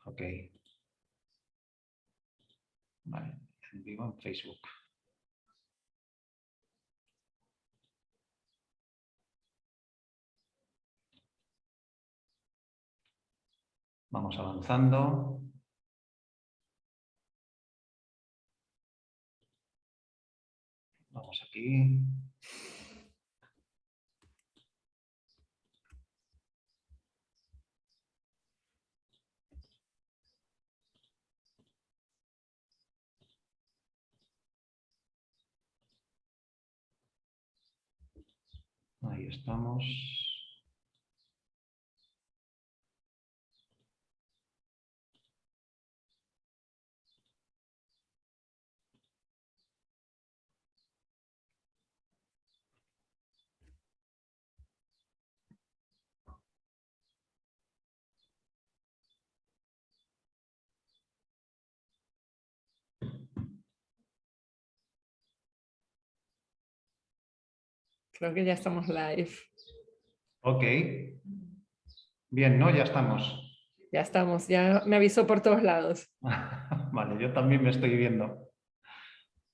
Ok. Vale, en vivo en Facebook. Vamos avanzando. Vamos aquí. Ahí estamos. Creo que ya estamos live. Ok. Bien, ¿no? Ya estamos. Ya estamos, ya me avisó por todos lados. Vale, yo también me estoy viendo.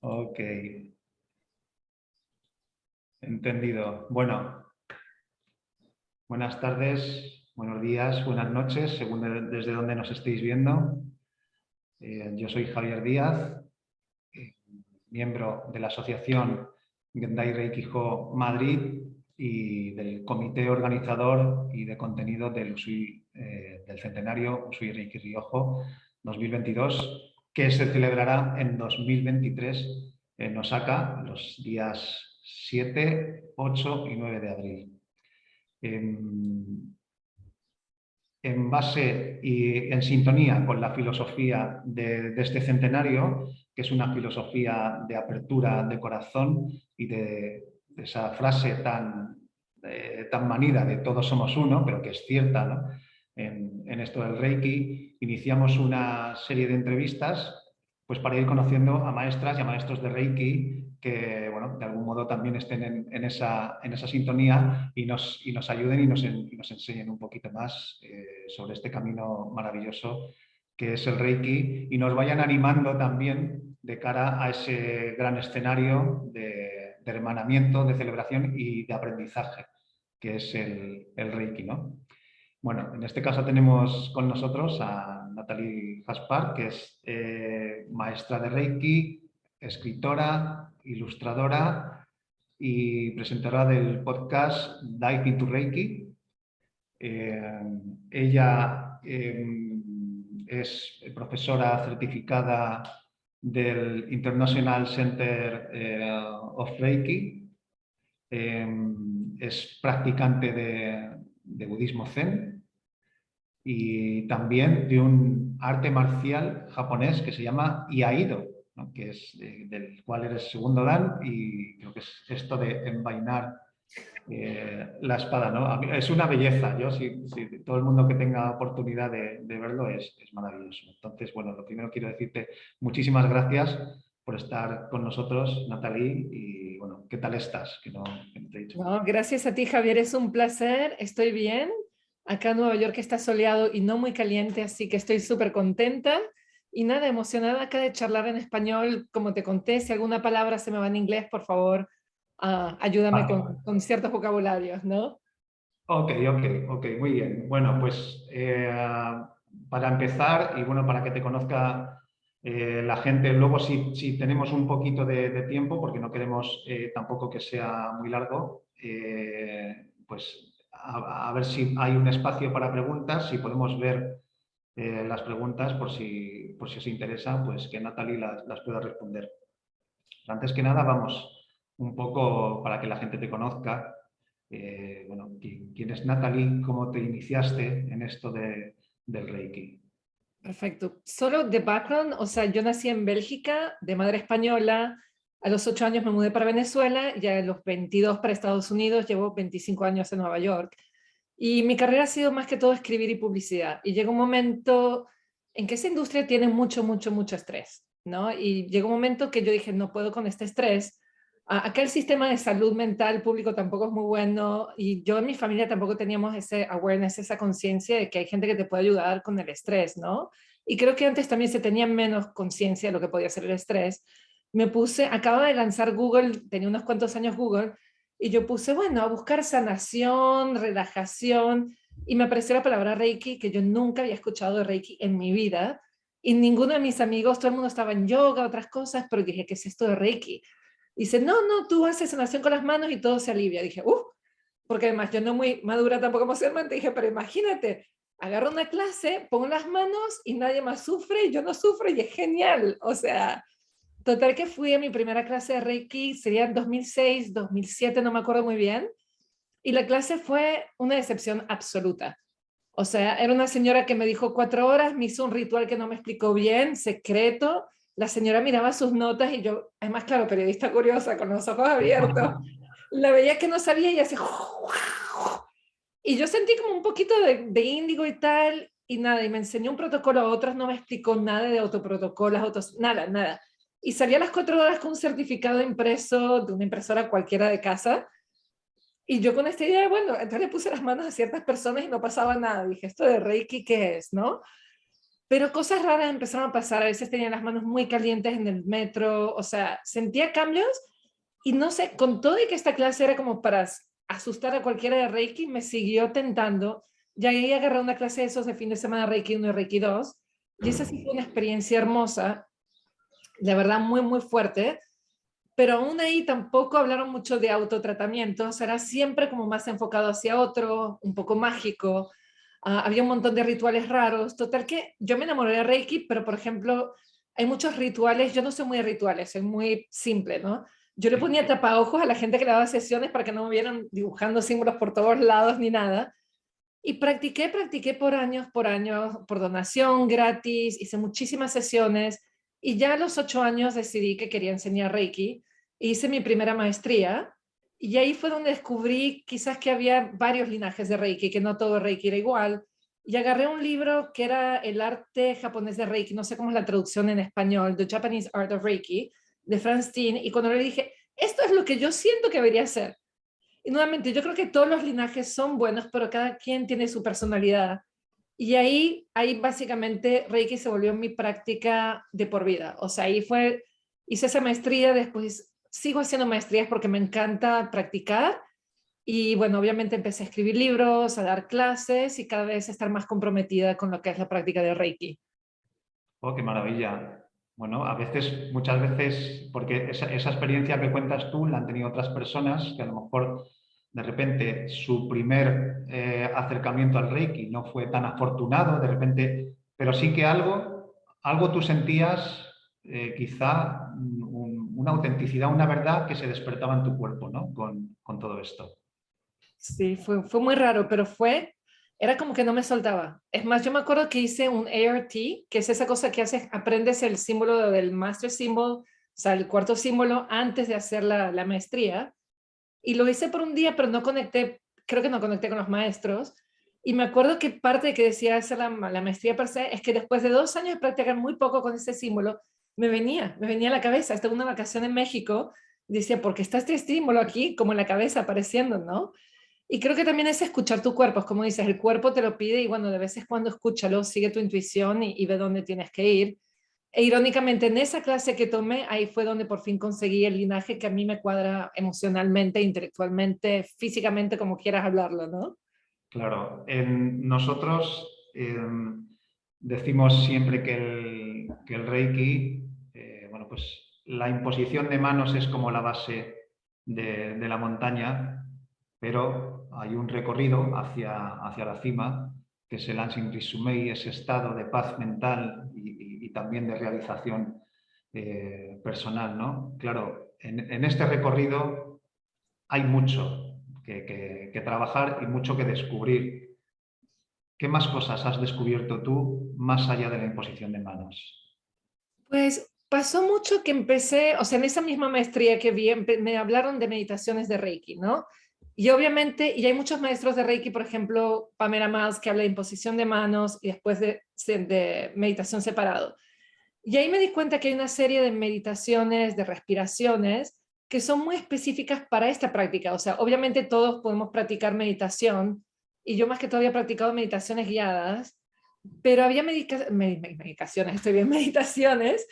Ok. Entendido. Bueno, buenas tardes, buenos días, buenas noches, según desde donde nos estéis viendo. Yo soy Javier Díaz, miembro de la asociación Gendai Reikijo Madrid y del comité organizador y de contenido del del centenario Usui Reiki Ryojo 2022, que se celebrará en 2023 en Osaka los días 7, 8 y 9 de abril. En base y en sintonía con la filosofía de este centenario, que es una filosofía de apertura de corazón y de esa frase tan manida de todos somos uno, pero que es cierta, ¿no? En esto del Reiki, iniciamos una serie de entrevistas pues para ir conociendo a maestras y a maestros de Reiki que, bueno, de algún modo también estén en esa sintonía y nos ayuden y nos enseñen un poquito más sobre este camino maravilloso que es el Reiki y nos vayan animando también de cara a ese gran escenario de hermanamiento, de celebración y de aprendizaje que es el Reiki, ¿no? Bueno, en este caso tenemos con nosotros a Natalie Jaspar, que es maestra de Reiki, escritora, ilustradora y presentadora del podcast Dive into Reiki. Ella es profesora certificada del International Center of Reiki. Es practicante de budismo zen y también de un arte marcial japonés que se llama Iaido, ¿no? Que es del cual eres segundo dan y creo que es esto de envainar la espada, ¿no? Es una belleza. Yo, si todo el mundo que tenga oportunidad de verlo es maravilloso. Entonces, bueno, lo primero quiero decirte muchísimas gracias por estar con nosotros, Natalie, y bueno, ¿qué tal estás? Que no te he dicho. No, gracias a ti, Javier, es un placer, estoy bien. Acá en Nueva York está soleado y no muy caliente, así que estoy súper contenta y nada, emocionada acá de charlar en español. Como te conté, si alguna palabra se me va en inglés, por favor, ayúdame Vale. con ciertos vocabularios, ¿no? Ok, muy bien. Bueno, pues para empezar y bueno, para que te conozca la gente, luego si tenemos un poquito de tiempo, porque no queremos tampoco que sea muy largo, pues a ver si hay un espacio para preguntas, si podemos ver las preguntas por si os interesa, pues que Natalie las pueda responder. Antes que nada, vamos un poco para que la gente te conozca. Bueno, ¿quién es Natalie? ¿Cómo te iniciaste en esto del Reiki? Perfecto. Solo de background, o sea, yo nací en Bélgica, de madre española. A los 8 años me mudé para Venezuela y a los 22 para Estados Unidos. Llevo 25 años en Nueva York. Y mi carrera ha sido más que todo escribir y publicidad. Y llega un momento en que esa industria tiene mucho estrés, ¿no? Y llegó un momento que yo dije, no puedo con este estrés, Acá el sistema de salud mental público tampoco es muy bueno y yo en mi familia tampoco teníamos ese awareness, esa conciencia de que hay gente que te puede ayudar con el estrés, ¿no? Y creo que antes también se tenía menos conciencia de lo que podía ser el estrés. Acababa de lanzar Google, tenía unos cuantos años Google, y yo puse, bueno, a buscar sanación, relajación, y me apareció la palabra Reiki, que yo nunca había escuchado de Reiki en mi vida, y ninguno de mis amigos, todo el mundo estaba en yoga, otras cosas, pero dije, ¿qué es esto de Reiki? Dice, no, no, tú haces sanación con las manos y todo se alivia. Dije, porque además yo no muy madura tampoco emocionalmente, dije, pero imagínate, agarro una clase, pongo las manos y nadie más sufre, y yo no sufro y es genial. O sea, total que fui a mi primera clase de Reiki, sería en 2006, 2007, no me acuerdo muy bien, y la clase fue una decepción absoluta. O sea, era una señora que me dijo 4 horas, me hizo un ritual que no me explicó bien, secreto. La señora miraba sus notas y yo, además, claro, periodista curiosa, con los ojos abiertos, la veía que no sabía y hacía... Y yo sentí como un poquito de índigo y tal, y nada, y me enseñó un protocolo a otras, no me explicó nada de autoprotocolos, nada, nada. Y salí a las 4 horas con un certificado impreso de una impresora cualquiera de casa, y yo con esta idea, bueno, entonces le puse las manos a ciertas personas y no pasaba nada. Dije, ¿esto de Reiki qué es, no? Pero cosas raras empezaron a pasar. A veces tenía las manos muy calientes en el metro. O sea, sentía cambios y no sé, con todo y que esta clase era como para asustar a cualquiera de Reiki, me siguió tentando. Ya ahí agarré una clase de esos de fin de semana, Reiki 1 y Reiki 2. Y esa sí fue una experiencia hermosa, de verdad muy, muy fuerte, pero aún ahí tampoco hablaron mucho de autotratamiento, será siempre como más enfocado hacia otro, un poco mágico. Había un montón de rituales raros, total que yo me enamoré de Reiki, pero por ejemplo, hay muchos rituales, yo no soy muy de rituales, soy muy simple, ¿no? Yo le ponía tapaojos a la gente que le daba sesiones para que no me vieran dibujando símbolos por todos lados ni nada. Y practiqué por años, por donación, gratis, hice muchísimas sesiones y ya a los 8 años decidí que quería enseñar Reiki. Hice mi primera maestría y ahí fue donde descubrí quizás que había varios linajes de Reiki, que no todo Reiki era igual. Y agarré un libro que era El arte japonés de Reiki, no sé cómo es la traducción en español, The Japanese Art of Reiki, de Franz Teen, y cuando le dije, esto es lo que yo siento que debería ser. Y nuevamente, yo creo que todos los linajes son buenos, pero cada quien tiene su personalidad. Y ahí básicamente Reiki se volvió mi práctica de por vida. O sea, hice esa maestría, después sigo haciendo maestrías porque me encanta practicar. Y bueno, obviamente empecé a escribir libros, a dar clases y cada vez estar más comprometida con lo que es la práctica de Reiki. Oh, qué maravilla. Bueno, a veces, muchas veces, porque esa experiencia que cuentas tú la han tenido otras personas que a lo mejor de repente su primer acercamiento al Reiki no fue tan afortunado, de repente, pero sí que algo tú sentías, quizá una autenticidad, una verdad que se despertaba en tu cuerpo, ¿no? Con todo esto. Sí, fue muy raro, pero era como que no me soltaba. Es más, yo me acuerdo que hice un ART, que es esa cosa que haces, aprendes el símbolo del Master Symbol, o sea, el cuarto símbolo antes de hacer la maestría. Y lo hice por un día, pero no conecté, creo que no conecté con los maestros. Y me acuerdo que parte de que decía hacer la maestría per se es que después de 2 años de practicar muy poco con ese símbolo, me venía a la cabeza. Estaba en una vacación en México, decía, ¿por qué está este símbolo aquí como en la cabeza apareciendo, no? Y creo que también es escuchar tu cuerpo, es como dices, el cuerpo te lo pide y bueno, de vez en cuando escúchalo, sigue tu intuición y ve dónde tienes que ir. E irónicamente, en esa clase que tomé, ahí fue donde por fin conseguí el linaje que a mí me cuadra emocionalmente, intelectualmente, físicamente, como quieras hablarlo, ¿no? Claro, nosotros decimos siempre que el Reiki, bueno, pues la imposición de manos es como la base de la montaña, pero hay un recorrido hacia la cima, que es el Anshin Risumei, ese estado de paz mental y también de realización personal, ¿no? Claro, en este recorrido hay mucho que trabajar y mucho que descubrir. ¿Qué más cosas has descubierto tú más allá de la imposición de manos? Pues pasó mucho que empecé, o sea, en esa misma maestría que vi, me hablaron de meditaciones de Reiki, ¿no? Y obviamente, y hay muchos maestros de Reiki, por ejemplo, Pamela Mals, que habla de imposición de manos y después de meditación separado. Y ahí me di cuenta que hay una serie de meditaciones, de respiraciones, que son muy específicas para esta práctica. O sea, obviamente todos podemos practicar meditación, y yo más que todo había practicado meditaciones guiadas, pero había medicaciones, estoy bien, meditaciones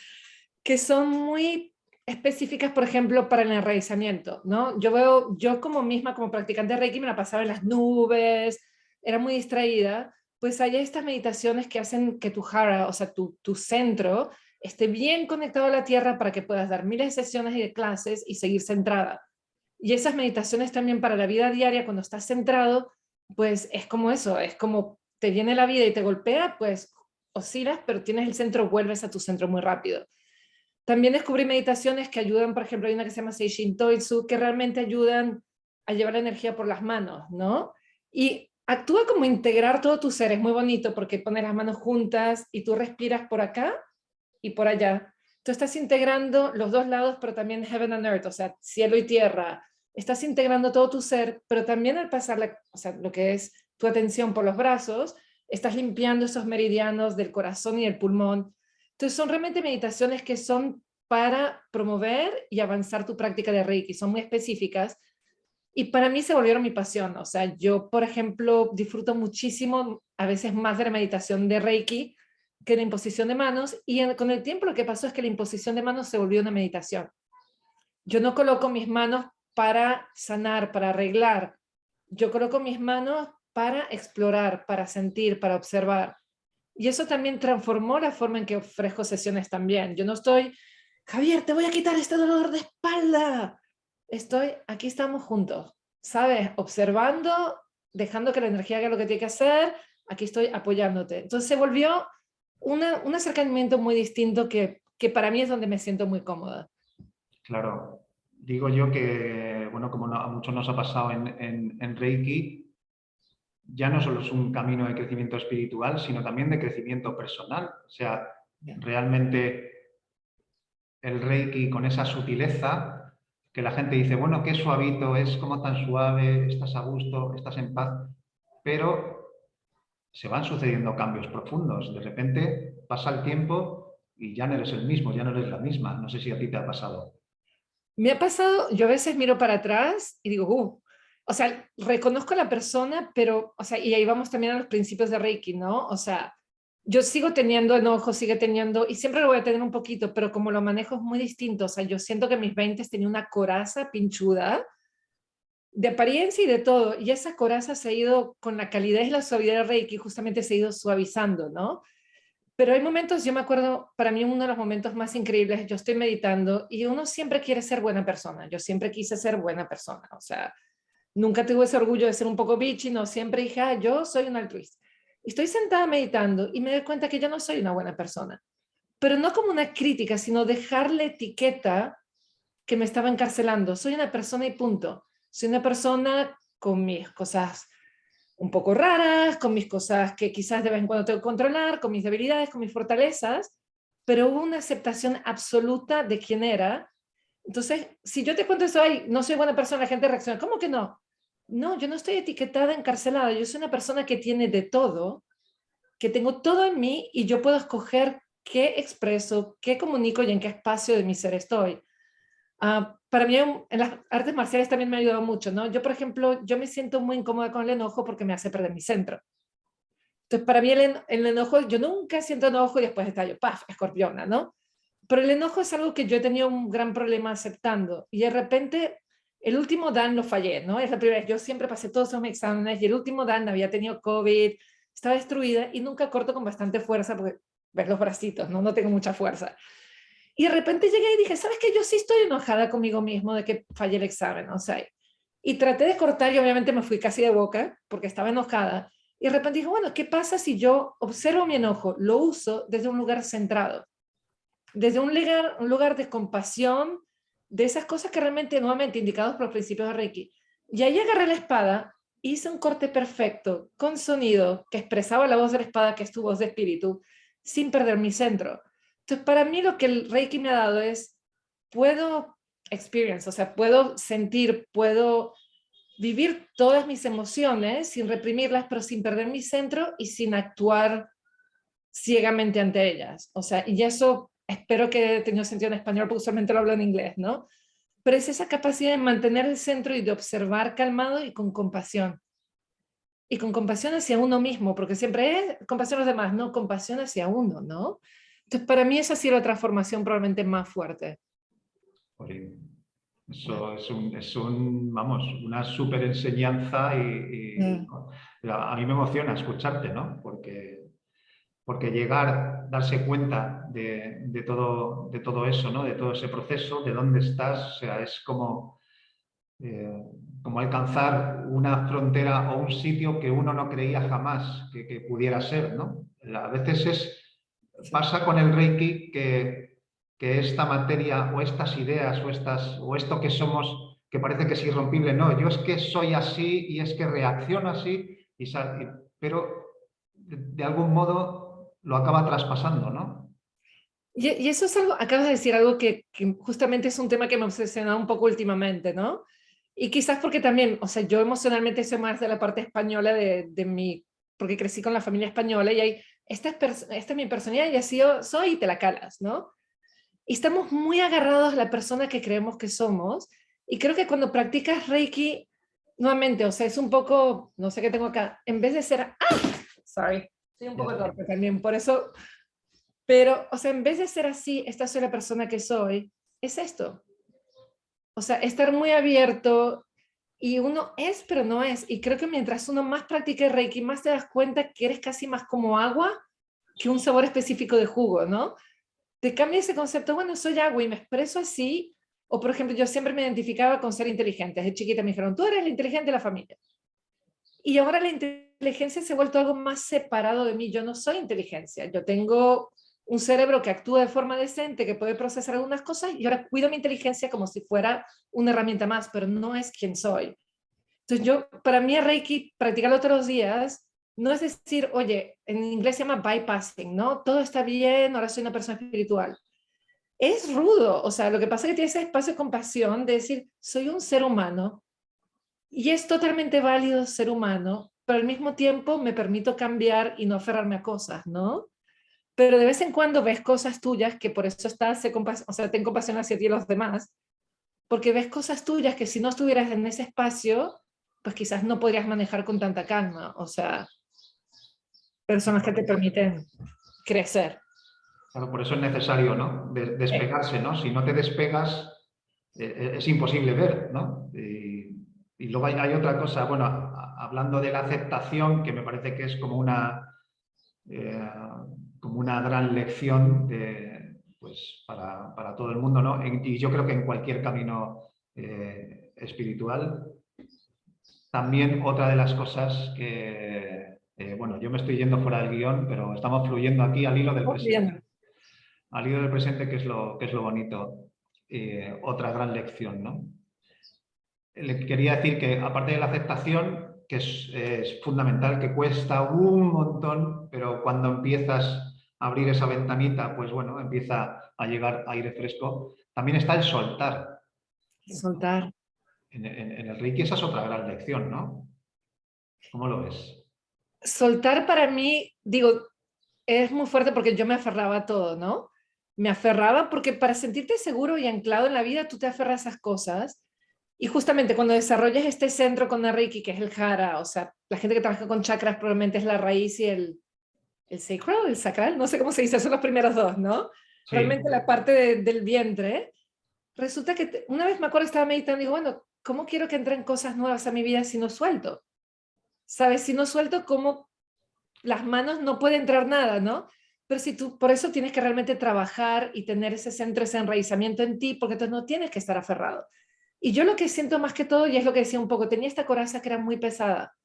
que son muy específicas, por ejemplo, para el enraizamiento, ¿no? Yo como misma, como practicante de Reiki, me la pasaba en las nubes, era muy distraída, pues hay estas meditaciones que hacen que tu hara, o sea, tu centro, esté bien conectado a la tierra para que puedas dar miles de sesiones y de clases y seguir centrada. Y esas meditaciones también para la vida diaria, cuando estás centrado, pues es como eso, es como te viene la vida y te golpea, pues oscilas, pero tienes el centro, vuelves a tu centro muy rápido. También descubrí meditaciones que ayudan, por ejemplo, hay una que se llama Seishin Toitsu, que realmente ayudan a llevar la energía por las manos, ¿no? Y actúa como integrar todo tu ser, es muy bonito porque pones las manos juntas y tú respiras por acá y por allá. Tú estás integrando los dos lados, pero también heaven and earth, o sea, cielo y tierra. Estás integrando todo tu ser, pero también al pasar o sea, lo que es tu atención por los brazos, estás limpiando esos meridianos del corazón y del pulmón. Entonces son realmente meditaciones que son para promover y avanzar tu práctica de Reiki, son muy específicas y para mí se volvieron mi pasión. O sea, yo, por ejemplo, disfruto muchísimo, a veces más de la meditación de Reiki que la imposición de manos, y con el tiempo lo que pasó es que la imposición de manos se volvió una meditación. Yo no coloco mis manos para sanar, para arreglar. Yo coloco mis manos para explorar, para sentir, para observar. Y eso también transformó la forma en que ofrezco sesiones también. Yo no estoy, Javier, te voy a quitar este dolor de espalda. Aquí estamos juntos, ¿sabes? Observando, dejando que la energía haga lo que tiene que hacer. Aquí estoy apoyándote. Entonces se volvió un acercamiento muy distinto que para mí es donde me siento muy cómoda. Claro, digo yo que, bueno, como a muchos nos ha pasado en Reiki, ya no solo es un camino de crecimiento espiritual, sino también de crecimiento personal. O sea, Bien. realmente el Reiki con esa sutileza que la gente dice, bueno, qué suavito, es como tan suave, estás a gusto, estás en paz, pero se van sucediendo cambios profundos. De repente pasa el tiempo y ya no eres el mismo, ya no eres la misma. No sé si a ti te ha pasado. Me ha pasado, yo a veces miro para atrás y digo, o sea, reconozco a la persona, pero, o sea, y ahí vamos también a los principios de Reiki, ¿no? O sea, yo sigo teniendo enojo, sigue teniendo, y siempre lo voy a tener un poquito, pero como lo manejo es muy distinto. O sea, yo siento que en mis 20 tenía una coraza pinchuda, de apariencia y de todo, y esa coraza se ha ido, con la calidez y la suavidad de Reiki, justamente se ha ido suavizando, ¿no? Pero hay momentos, yo me acuerdo, para mí uno de los momentos más increíbles, yo estoy meditando y uno siempre quiere ser buena persona. Yo siempre quise ser buena persona. O sea, nunca tuve ese orgullo de ser un poco bitchy, no, siempre dije, yo soy un altruista. Estoy sentada meditando y me doy cuenta que yo no soy una buena persona. Pero no como una crítica, sino dejarle etiqueta que me estaba encarcelando. Soy una persona y punto. Soy una persona con mis cosas un poco raras, con mis cosas que quizás de vez en cuando tengo que controlar, con mis debilidades, con mis fortalezas, pero hubo una aceptación absoluta de quién era. Entonces, si yo te cuento eso, ay, no soy buena persona, la gente reacciona, ¿cómo que no? No, yo no estoy etiquetada, encarcelada, yo soy una persona que tiene de todo, que tengo todo en mí y yo puedo escoger qué expreso, qué comunico y en qué espacio de mi ser estoy. Para mí en las artes marciales también me ha ayudado mucho, ¿no? Yo, por ejemplo, yo me siento muy incómoda con el enojo porque me hace perder mi centro. Entonces, para mí el enojo, yo nunca siento enojo y después estallo, ¡paf!, escorpiona, ¿no? Pero el enojo es algo que yo he tenido un gran problema aceptando. Y de repente, el último Dan lo fallé, ¿no? Es la primera vez, yo siempre pasé todos esos exámenes y el último Dan había tenido COVID, estaba destruida y nunca corto con bastante fuerza porque ves los bracitos, ¿no? No tengo mucha fuerza. Y de repente llegué y dije, ¿sabes qué? Yo sí estoy enojada conmigo mismo de que fallé el examen, o sea, y traté de cortar y obviamente me fui casi de boca porque estaba enojada. Y de repente dije, bueno, ¿qué pasa si yo observo mi enojo, lo uso desde un lugar centrado, desde un lugar de compasión, de esas cosas que realmente, nuevamente, indicados por los principios de Reiki? Y ahí agarré la espada, hice un corte perfecto, con sonido, que expresaba la voz de la espada, que es tu voz de espíritu, sin perder mi centro. Entonces, para mí lo que el Reiki me ha dado es, puedo experience, o sea, puedo sentir, puedo vivir todas mis emociones sin reprimirlas, pero sin perder mi centro y sin actuar ciegamente ante ellas. O sea, y eso espero que haya tenido sentido en español, porque usualmente lo hablo en inglés, ¿no? pero es esa capacidad de mantener el centro y de observar calmado y con compasión. Y con compasión hacia uno mismo, porque siempre es compasión a los demás, no compasión hacia uno, ¿no? Entonces, para mí esa ha sido la transformación probablemente más fuerte. Jolín. Eso vamos, una súper enseñanza Mm. a mí me emociona escucharte, ¿no? Porque llegar, darse cuenta de todo eso, ¿no? De todo ese proceso, de dónde estás, o sea, es eh, como alcanzar una frontera o un sitio que uno no creía jamás que pudiera ser, ¿no? A veces Sí. pasa con el Reiki que esta materia o estas ideas o esto que somos, que parece que es irrompible, no, yo es que soy así y es que reacciono así, pero de algún modo lo acaba traspasando, ¿no? Y eso es algo, acabas de decir algo que justamente es un tema que me ha obsesionado un poco últimamente, ¿no? Y quizás porque también, o sea, yo emocionalmente soy más de la parte española de mi, porque crecí con la familia española y hay, esta es mi personalidad y así yo soy y te la calas, ¿no? Y estamos muy agarrados a la persona que creemos que somos. Y creo que cuando practicas Reiki, nuevamente, o sea, es un poco, no sé qué tengo acá, en vez de ser, sorry, soy un Ya poco está. torpe también, por eso, pero, o sea, en vez de ser así, esta soy la persona que soy, es esto. O sea, estar muy abierto y uno es, pero no es. Y creo que mientras uno más practique Reiki, más te das cuenta que eres casi más como agua que un sabor específico de jugo, ¿no? Te cambia ese concepto, bueno, soy agua y me expreso así. O, por ejemplo, yo siempre me identificaba con ser inteligente. Desde chiquita me dijeron, tú eres la inteligente de la familia. Y ahora la inteligencia se ha vuelto algo más separado de mí. Yo no soy inteligencia. Yo tengo un cerebro que actúa de forma decente, que puede procesar algunas cosas y ahora cuido mi inteligencia como si fuera una herramienta más, pero no es quien soy. Entonces yo, para mí, Reiki, practicarlo todos los días, no es decir, oye, en inglés se llama bypassing, ¿no? Todo está bien, ahora soy una persona espiritual. Es rudo, o sea, lo que pasa es que tiene ese espacio de compasión de decir, soy un ser humano y es totalmente válido ser humano, pero al mismo tiempo me permito cambiar y no aferrarme a cosas, ¿no? Pero de vez en cuando ves cosas tuyas que por eso estás, o sea, ten compasión hacia ti y los demás, porque ves cosas tuyas que si no estuvieras en ese espacio, pues quizás no podrías manejar con tanta calma, o sea, personas que te permiten crecer. Claro, por eso es necesario, ¿no? Despegarse, ¿no? Si no te despegas, es imposible ver, ¿no? Y luego hay otra cosa, bueno, hablando de la aceptación, que me parece que es eh, como una gran lección pues, para todo el mundo, ¿no? Y yo creo que en cualquier camino espiritual. También otra de las cosas bueno, yo me estoy yendo fuera del guión, pero estamos fluyendo aquí al hilo del presente. Bien. Al hilo del presente, que es lo bonito. Otra gran lección, ¿no? Le quería decir que, aparte de la aceptación, que es fundamental, que cuesta un montón, pero cuando empiezas a abrir esa ventanita, pues bueno, empieza a llegar aire fresco. También está el soltar. Soltar. En el Reiki esa es otra gran lección, ¿no? ¿Cómo lo ves? Soltar para mí, digo, es muy fuerte porque yo me aferraba a todo, ¿no? Me aferraba porque para sentirte seguro y anclado en la vida, tú te aferras a esas cosas. Y justamente cuando desarrollas este centro con el Reiki, que es el Hara, o sea, la gente que trabaja con chakras probablemente es la raíz y el sacral, el sacral, no sé cómo se dice, son los primeros dos, ¿no? Sí, Realmente la parte del vientre. Resulta que una vez me acuerdo, estaba meditando y digo, bueno, ¿cómo quiero que entren cosas nuevas a mi vida si no suelto? ¿Sabes? Si no suelto, ¿cómo las manos no puede entrar nada, ¿no? Pero si tú, por eso tienes que realmente trabajar y tener ese centro, ese enraizamiento en ti, porque entonces no tienes que estar aferrado. Y yo lo que siento más que todo, y es lo que decía un poco, tenía esta coraza que era muy pesada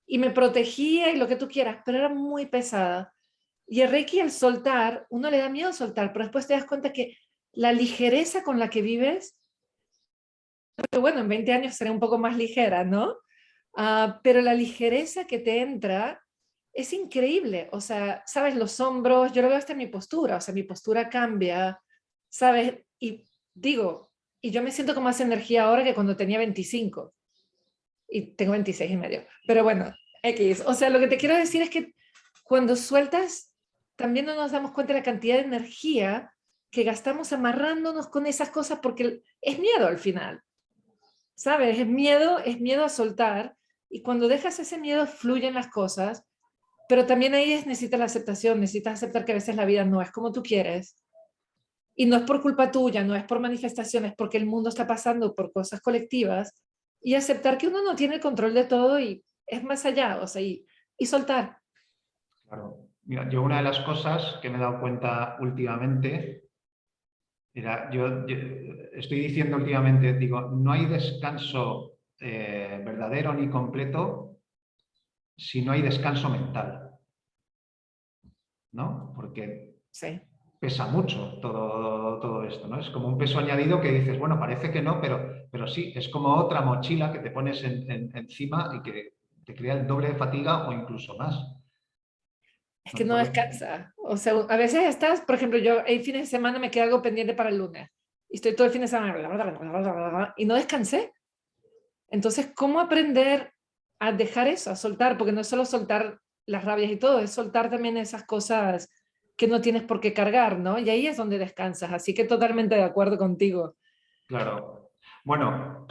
y me protegía y lo que tú quieras, pero era muy pesada. Y el Reiki, al soltar, uno le da miedo soltar, pero después te das cuenta que la ligereza con la que vives, pero bueno, en 20 años seré un poco más ligera, ¿no? Pero la ligereza que te entra es increíble. O sea, sabes, los hombros, yo lo veo hasta en mi postura, o sea, mi postura cambia, ¿sabes? Y digo, y yo me siento con más energía ahora que cuando tenía 25 y tengo 26 y medio. Pero bueno, X. O sea, lo que te quiero decir es que cuando sueltas, también no nos damos cuenta de la cantidad de energía que gastamos amarrándonos con esas cosas porque es miedo al final, ¿sabes? Es miedo a soltar y cuando dejas ese miedo fluyen las cosas, pero también ahí necesitas la aceptación, necesitas aceptar que a veces la vida no es como tú quieres y no es por culpa tuya, no es por manifestaciones, porque el mundo está pasando por cosas colectivas y aceptar que uno no tiene el control de todo y es más allá, o sea, y soltar. Claro. Mira, yo una de las cosas que me he dado cuenta últimamente, mira, yo estoy diciendo últimamente, digo, no hay descanso verdadero ni completo si no hay descanso mental, ¿no? Porque Sí. pesa mucho todo esto, ¿no? Es como un peso añadido que dices, bueno, parece que no, pero sí, es como otra mochila que te pones encima y que te crea el doble de fatiga o incluso más, Es ¿no? que no descansa. O sea, a veces estás, por ejemplo, yo el fin de semana me queda algo pendiente para el lunes y estoy todo el fin de semana y no descansé. Entonces, ¿cómo aprender a dejar eso, a soltar? Porque no es solo soltar las rabias y todo, es soltar también esas cosas que no tienes por qué cargar, ¿no? Y ahí es donde descansas. Así que totalmente de acuerdo contigo. Claro. Bueno,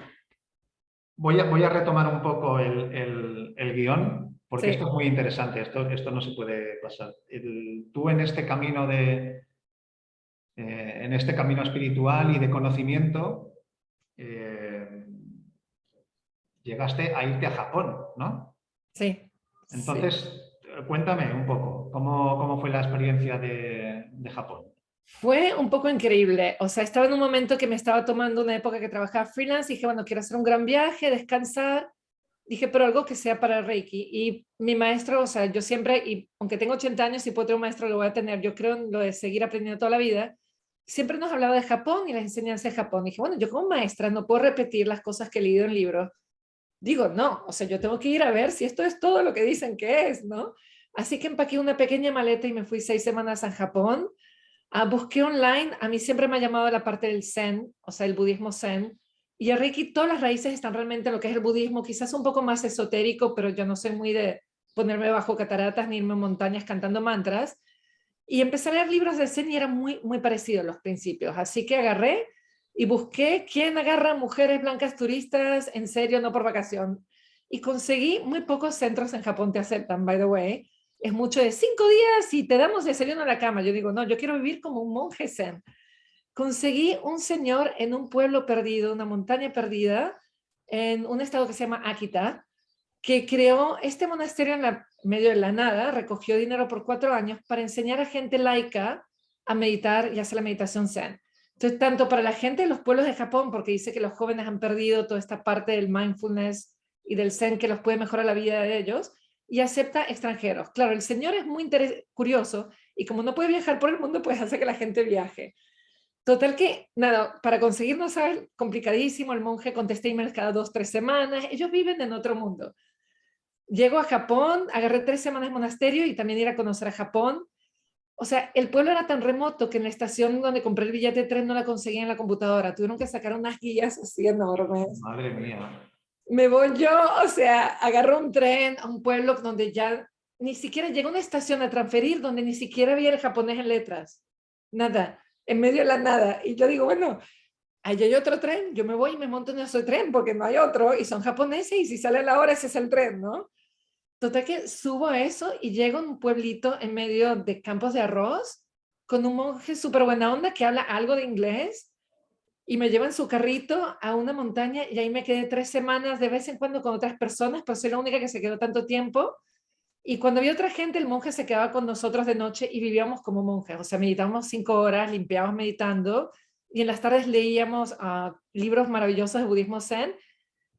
voy a retomar un poco el guión, porque esto Sí. es muy interesante, esto no se puede pasar. Tú en este camino en este camino espiritual y de conocimiento, eh, llegaste a irte a Japón, ¿no? Sí, sí. Entonces, cuéntame un poco, ¿cómo fue la experiencia de Japón? Fue un poco increíble. O sea, estaba en un momento que me estaba tomando una época que trabajaba freelance y dije, bueno, quiero hacer un gran viaje, descansar. Dije, pero algo que sea para Reiki. Y mi maestro, o sea, yo siempre, y aunque tengo 80 años y puedo tener un maestro, lo voy a tener. Yo creo en lo de seguir aprendiendo toda la vida. Siempre nos hablaba de Japón y las enseñanzas de Japón. Dije, bueno, yo como maestra no puedo repetir las cosas que he leído en libros. Digo, no, o sea, yo tengo que ir a ver si esto es todo lo que dicen que es, ¿no? Así que empaqué una pequeña maleta y me fui 6 semanas a Japón. Busqué online, a mí siempre me ha llamado la parte del Zen, o sea, el budismo Zen, y el Reiki, todas las raíces están realmente en lo que es el budismo, quizás un poco más esotérico, pero yo no soy muy de ponerme bajo cataratas ni irme a montañas cantando mantras. Y empecé a leer libros de Zen y eran muy, muy parecidos los principios. Así que agarré y busqué quién agarra mujeres blancas turistas en serio, no por vacación. Y conseguí muy pocos centros en Japón te aceptan, by the way. Es mucho de 5 días y te damos desayuno a la cama. Yo digo, no, yo quiero vivir como un monje zen. Conseguí un señor en un pueblo perdido, una montaña perdida, en un estado que se llama Akita, que creó este monasterio en medio de la nada, recogió dinero por 4 años para enseñar a gente laica a meditar y hacer la meditación zen. Entonces, tanto para la gente de los pueblos de Japón, porque dice que los jóvenes han perdido toda esta parte del mindfulness y del zen que los puede mejorar la vida de ellos, y acepta extranjeros. Claro, el señor es muy curioso y como no puede viajar por el mundo, pues hace que la gente viaje. Total que, nada, para conseguirnos, ¿sabes? Complicadísimo, el monje contesta emails cada 2, 3 semanas, ellos viven en otro mundo. Llego a Japón, agarré 3 semanas de monasterio y también ir a conocer a Japón. O sea, el pueblo era tan remoto que en la estación donde compré el billete de tren no la conseguía en la computadora. Tuvieron que sacar unas guías así enormes. Madre mía. Me voy yo, o sea, agarro un tren a un pueblo donde ya ni siquiera llega a una estación a transferir, donde ni siquiera había el japonés en letras. Nada, en medio de la nada. Y yo digo, bueno, ahí hay otro tren, yo me voy y me monto en ese tren porque no hay otro y son japoneses y si sale a la hora ese es el tren, ¿no? Total que subo a eso y llego a un pueblito en medio de campos de arroz con un monje súper buena onda que habla algo de inglés y me lleva en su carrito a una montaña y ahí me quedé 3 semanas de vez en cuando con otras personas, pero soy la única que se quedó tanto tiempo. Y cuando había otra gente, el monje se quedaba con nosotros de noche y vivíamos como monjes. O sea, meditábamos 5 horas, limpiábamos meditando y en las tardes leíamos libros maravillosos de budismo zen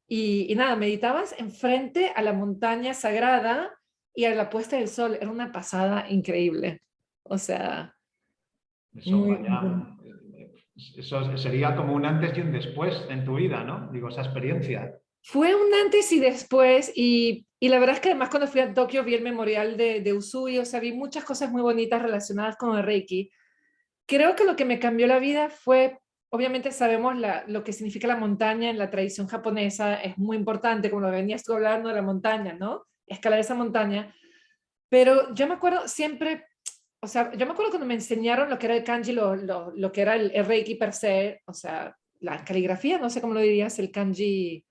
y nada, meditabas enfrente a la montaña sagrada y a la puesta del sol. Era una pasada increíble. O sea, Eso, muy, vaya, muy. eso sería como un antes y un después en tu vida, ¿no? Digo, esa experiencia. Fue un antes y después y la verdad es que además cuando fui a Tokio vi el memorial de Usui, o sea, vi muchas cosas muy bonitas relacionadas con el Reiki. Creo que lo que me cambió la vida fue, obviamente sabemos lo que significa la montaña en la tradición japonesa, es muy importante, como lo venías tú hablando de la montaña, ¿no? Escalar esa montaña. Pero yo me acuerdo siempre, o sea, yo me acuerdo cuando me enseñaron lo que era el kanji, lo que era el Reiki per se, o sea, la caligrafía, no sé cómo lo dirías, el kanji.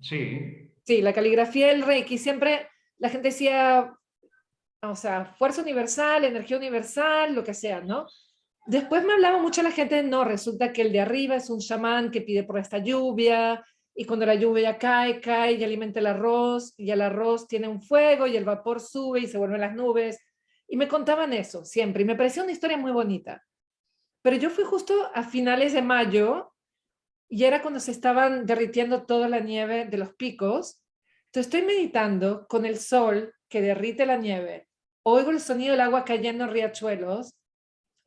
Sí, Sí, la caligrafía del Reiki, siempre la gente decía, o sea, fuerza universal, energía universal, lo que sea, ¿no? Después me hablaba mucho la gente, no, resulta que el de arriba es un chamán que pide por esta lluvia, y cuando la lluvia cae, cae y alimenta el arroz, y el arroz tiene un fuego y el vapor sube y se vuelven las nubes. Y me contaban eso siempre, y me pareció una historia muy bonita. Pero yo fui justo a finales de mayo, y era cuando se estaban derritiendo toda la nieve de los picos. Entonces estoy meditando con el sol que derrite la nieve, oigo el sonido del agua cayendo en riachuelos,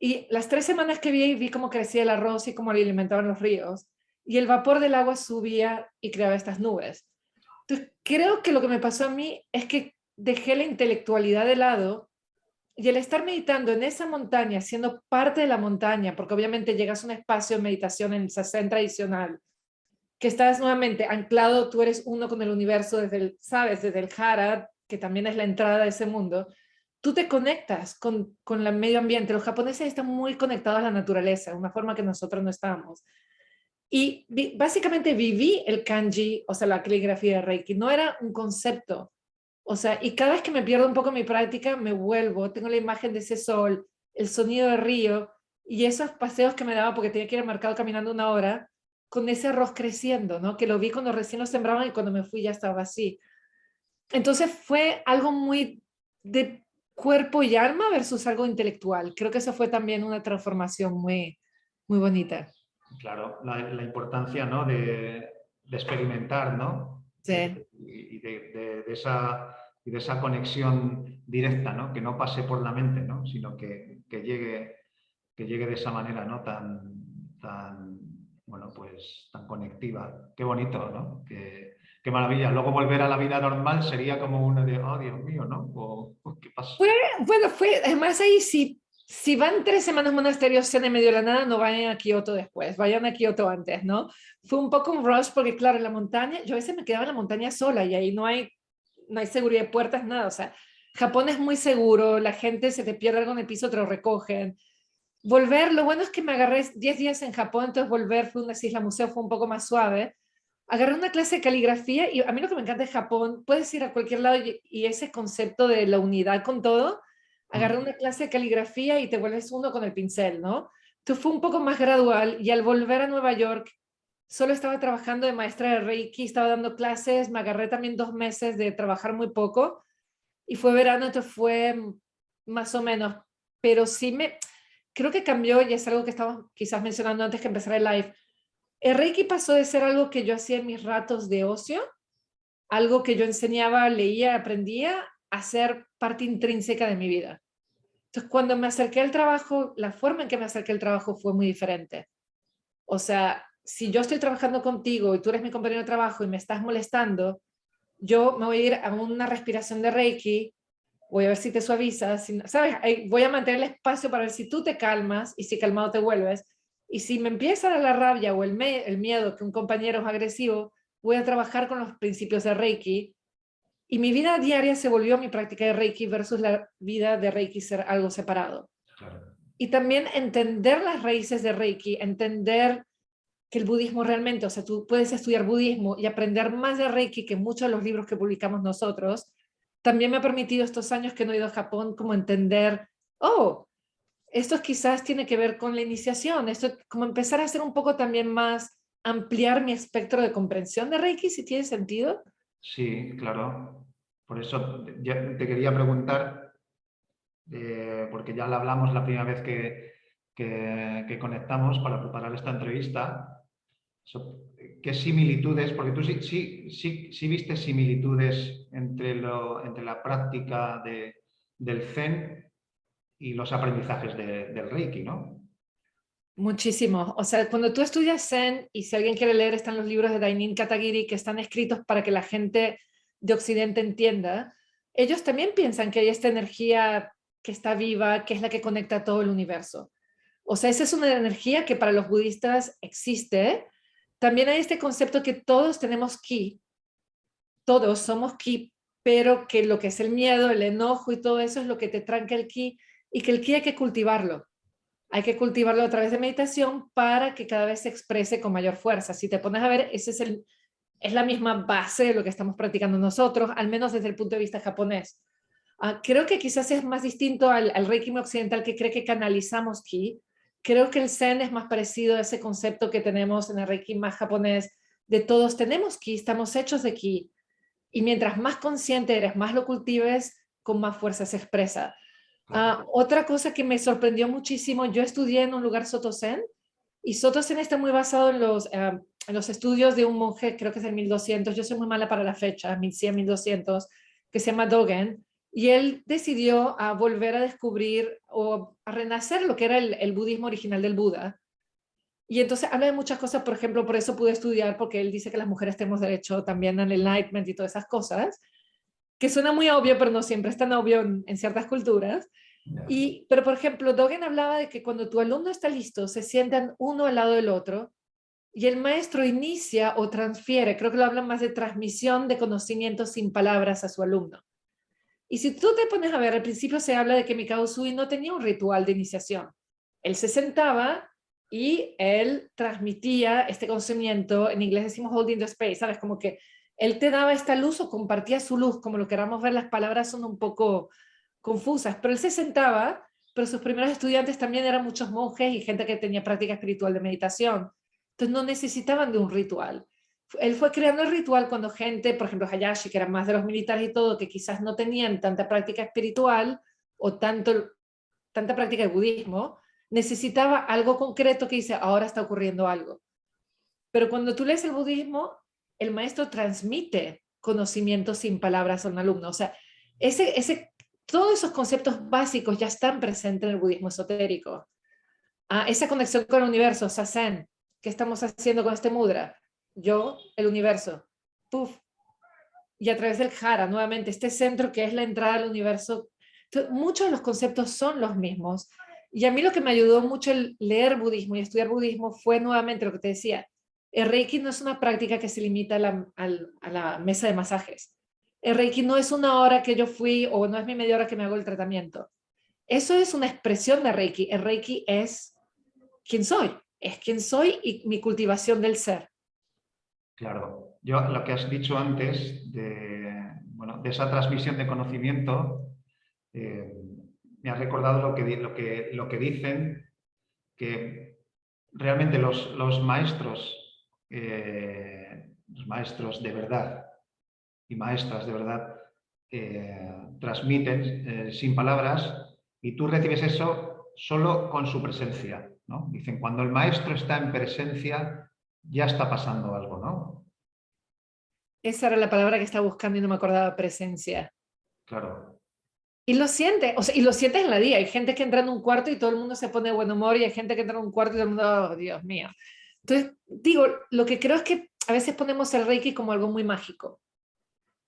y las 3 semanas que vi cómo crecía el arroz y cómo le alimentaban los ríos, y el vapor del agua subía y creaba estas nubes. Entonces, creo que lo que me pasó a mí es que dejé la intelectualidad de lado, y el estar meditando en esa montaña, siendo parte de la montaña, porque obviamente llegas a un espacio de meditación en Zazen tradicional, que estás nuevamente anclado, tú eres uno con el universo desde el, sabes, desde el Hara, que también es la entrada de ese mundo, tú te conectas con el medio ambiente. Los japoneses están muy conectados a la naturaleza, de una forma que nosotros no estamos. Y básicamente viví el kanji, o sea, la caligrafía de Reiki. No era un concepto. O sea, y cada vez que me pierdo un poco mi práctica, me vuelvo, tengo la imagen de ese sol, el sonido del río y esos paseos que me daba porque tenía que ir al mercado caminando 1 hora con ese arroz creciendo, ¿no? Que lo vi cuando recién lo sembraban y cuando me fui ya estaba así. Entonces fue algo muy de cuerpo y alma versus algo intelectual. Creo que eso fue también una transformación muy, muy bonita. claro, la importancia, ¿no? de experimentar, ¿no? Sí. Y de esa conexión directa, ¿no? Que no pase por la mente, ¿no? Sino que llegue de esa manera, ¿no? Tan, bueno, pues tan conectiva. Qué bonito, ¿no? Qué maravilla. Luego volver a la vida normal sería como uno de, oh, Dios mío, ¿no? O, ¿qué pasa? Fue, bueno, además ahí si van 3 semanas a monasterios Zen en medio de la nada, no vayan a Kioto después, vayan a Kioto antes, ¿no? Fue un poco un rush porque, claro, en la montaña, yo a veces me quedaba en la montaña sola y ahí no hay seguridad de puertas, nada, o sea, Japón es muy seguro, la gente se te pierde algo en el piso, te lo recogen. Volver, lo bueno es que me agarré 10 días en Japón, entonces volver fue una isla museo, fue un poco más suave. Agarré una clase de caligrafía y a mí lo que me encanta de Japón, puedes ir a cualquier lado y ese concepto de la unidad con todo, agarré Mm. una clase de caligrafía y te vuelves uno con el pincel, ¿no? Entonces fue un poco más gradual y al volver a Nueva York, solo estaba trabajando de maestra de Reiki, estaba dando clases, me agarré también 2 meses de trabajar muy poco y fue verano, entonces fue más o menos, pero sí creo que cambió y es algo que estamos quizás mencionando antes que empezar el live. El Reiki pasó de ser algo que yo hacía en mis ratos de ocio, algo que yo enseñaba, leía, aprendía, a ser parte intrínseca de mi vida. Entonces, cuando me acerqué al trabajo, la forma en que me acerqué al trabajo fue muy diferente. O sea, si yo estoy trabajando contigo y tú eres mi compañero de trabajo y me estás molestando, yo me voy a ir a una respiración de Reiki, voy a ver si te suavizas, ¿sabes? Voy a mantener el espacio para ver si tú te calmas y si calmado te vuelves. Y si me empieza a dar la rabia o el miedo que un compañero es agresivo, voy a trabajar con los principios de Reiki. Y mi vida diaria se volvió mi práctica de Reiki versus la vida de Reiki ser algo separado. Claro. Y también entender las raíces de Reiki, entender que el budismo realmente, o sea, tú puedes estudiar budismo y aprender más de Reiki que muchos de los libros que publicamos nosotros, también me ha permitido estos años que no he ido a Japón como entender, oh, esto quizás tiene que ver con la iniciación, esto como empezar a hacer un poco también más, ampliar mi espectro de comprensión de Reiki, si tiene sentido. Sí, claro. Por eso ya te quería preguntar, porque ya lo hablamos la primera vez que conectamos para preparar esta entrevista. ¿Qué similitudes? Porque tú sí viste similitudes entre la práctica del Zen y los aprendizajes del Reiki, ¿no? Muchísimo. O sea, cuando tú estudias Zen, y si alguien quiere leer, están los libros de Dainin Katagiri que están escritos para que la gente de Occidente entienda, ellos también piensan que hay esta energía que está viva, que es la que conecta todo el universo. O sea, esa es una energía que para los budistas existe. También hay este concepto que todos tenemos ki, todos somos ki, pero que lo que es el miedo, el enojo y todo eso es lo que te tranca el ki y que el ki hay que cultivarlo. Hay que cultivarlo a través de meditación para que cada vez se exprese con mayor fuerza. Si te pones a ver, es la misma base de lo que estamos practicando nosotros, al menos desde el punto de vista japonés. Creo que quizás es más distinto al Reiki occidental, que cree que canalizamos ki. Creo que el Zen es más parecido a ese concepto que tenemos en el Reiki más japonés, de todos tenemos ki, estamos hechos de ki. Y mientras más consciente eres, más lo cultives, con más fuerza se expresa. Otra cosa que me sorprendió muchísimo, yo estudié en un lugar Soto Zen, y Soto Zen está muy basado en los estudios de un monje, creo que es el 1200, yo soy muy mala para la fecha, 1100, 1200, que se llama Dogen, y él decidió volver a descubrir o a renacer lo que era el budismo original del Buda. Y entonces habla de muchas cosas, por ejemplo, por eso pude estudiar, porque él dice que las mujeres tenemos derecho también al enlightenment y todas esas cosas, que suena muy obvio, pero no siempre es tan obvio en ciertas culturas. Pero, por ejemplo, Dogen hablaba de que cuando tu alumno está listo, se sientan uno al lado del otro y el maestro inicia o transfiere, creo que lo hablan más de transmisión de conocimientos sin palabras a su alumno. Y si tú te pones a ver, al principio se habla de que Mikao Usui no tenía un ritual de iniciación. Él se sentaba y él transmitía este conocimiento, en inglés decimos holding the space, ¿sabes? Como que él te daba esta luz o compartía su luz, como lo queramos ver, las palabras son un poco confusas, pero él se sentaba, pero sus primeros estudiantes también eran muchos monjes y gente que tenía práctica espiritual de meditación. Entonces no necesitaban de un ritual. Él fue creando el ritual cuando gente, por ejemplo Hayashi, que eran más de los militares y todo, que quizás no tenían tanta práctica espiritual o tanta práctica de budismo, necesitaba algo concreto que dice, ahora está ocurriendo algo. Pero cuando tú lees el budismo, el maestro transmite conocimiento sin palabras a un alumno. O sea, todos esos conceptos básicos ya están presentes en el budismo esotérico. Esa conexión con el universo, Sazen, ¿qué estamos haciendo con este mudra? Yo, el universo. Puf. Y a través del jara, nuevamente, este centro que es la entrada al universo. Entonces, muchos de los conceptos son los mismos. Y a mí lo que me ayudó mucho el leer budismo y estudiar budismo fue nuevamente lo que te decía. El Reiki no es una práctica que se limita a la mesa de masajes. El Reiki no es una hora que yo fui o no es mi media hora que me hago el tratamiento. Eso es una expresión de Reiki. El Reiki es quién soy. Es quién soy y mi cultivación del ser. Claro. Yo lo que has dicho antes bueno, de esa transmisión de conocimiento, me ha recordado lo que dicen, que realmente los maestros de verdad y maestras de verdad transmiten sin palabras, y tú recibes eso solo con su presencia, ¿no? Dicen, cuando el maestro está en presencia, ya está pasando algo, ¿no? Esa era la palabra que estaba buscando y no me acordaba, presencia. Claro. Y lo sientes, o sea, y lo sientes en la día. Hay gente que entra en un cuarto y todo el mundo se pone de buen humor, y hay gente que entra en un cuarto y todo el mundo, oh, Dios mío. Entonces, digo, lo que creo es que a veces ponemos el Reiki como algo muy mágico.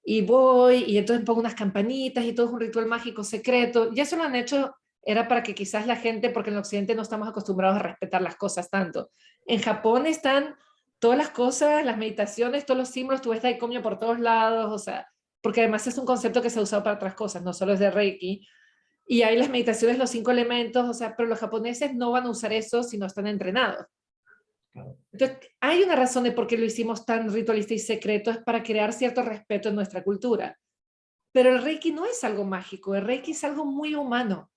Y voy, y entonces pongo unas campanitas y todo es un ritual mágico secreto. Y eso lo han hecho, era para que quizás la gente, porque en el occidente no estamos acostumbrados a respetar las cosas tanto. En Japón están todas las cosas, las meditaciones, todos los símbolos, tú ves Daikomyo por todos lados, o sea, porque además es un concepto que se ha usado para otras cosas, no solo es de Reiki. Y hay las meditaciones, los 5 elementos, o sea, pero los japoneses no van a usar eso si no están entrenados. Claro. Entonces, hay una razón de por qué lo hicimos tan ritualista y secreto, es para crear cierto respeto en nuestra cultura. Pero el Reiki no es algo mágico, el Reiki es algo muy humano.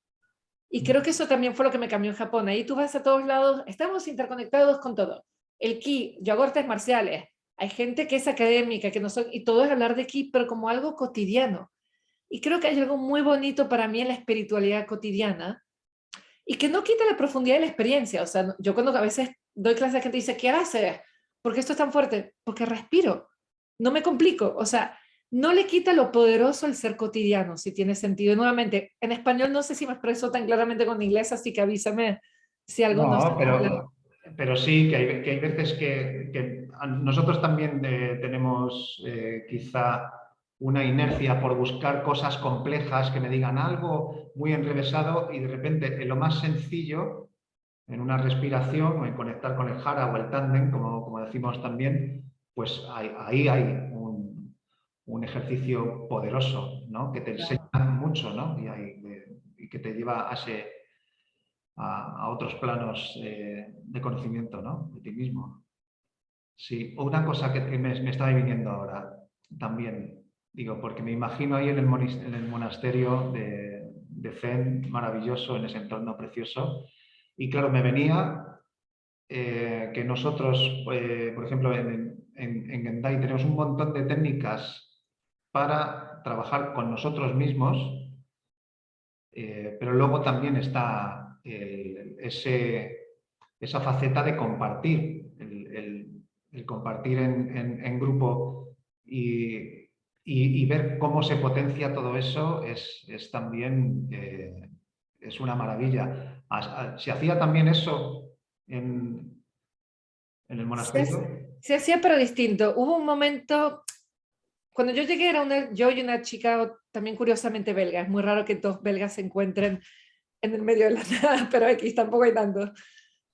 Y creo que eso también fue lo que me cambió en Japón. Ahí tú vas a todos lados, estamos interconectados con todo. El ki, yo hago artes marciales, hay gente que es académica, que no son, y todo es hablar de ki, pero como algo cotidiano. Y creo que hay algo muy bonito para mí en la espiritualidad cotidiana, y que no quita la profundidad de la experiencia. O sea, yo cuando a veces doy clases a gente dice, ¿qué haces? ¿Por qué esto es tan fuerte? Porque respiro, no me complico. O sea, no le quita lo poderoso el ser cotidiano, si tiene sentido. Y nuevamente, en español no sé si me expreso tan claramente con inglés, así que avísame si algo no está No, claro. pero sí, que hay veces que nosotros también tenemos quizá una inercia por buscar cosas complejas que me digan algo muy enrevesado, y de repente en lo más sencillo, en una respiración o en conectar con el jara o el tándem, como decimos también, pues ahí hay un ejercicio poderoso, ¿no? Que te enseña mucho, ¿no? Y y que te lleva a otros planos de conocimiento, ¿no? De ti mismo. Sí, una cosa que me está viniendo ahora también, digo, porque me imagino ahí en el monasterio de Zen, maravilloso, en ese entorno precioso, y claro, me venía que nosotros, por ejemplo, en Gendai tenemos un montón de técnicas para trabajar con nosotros mismos, pero luego también está esa faceta de compartir, el compartir en grupo y ver cómo se potencia todo eso es también es una maravilla. ¿Se hacía también eso en el monasterio? Se hacía pero distinto. Hubo un momento, cuando yo llegué era yo y una chica también curiosamente belga. Es muy raro que dos belgas se encuentren en el medio de la nada, pero aquí tampoco hay tanto.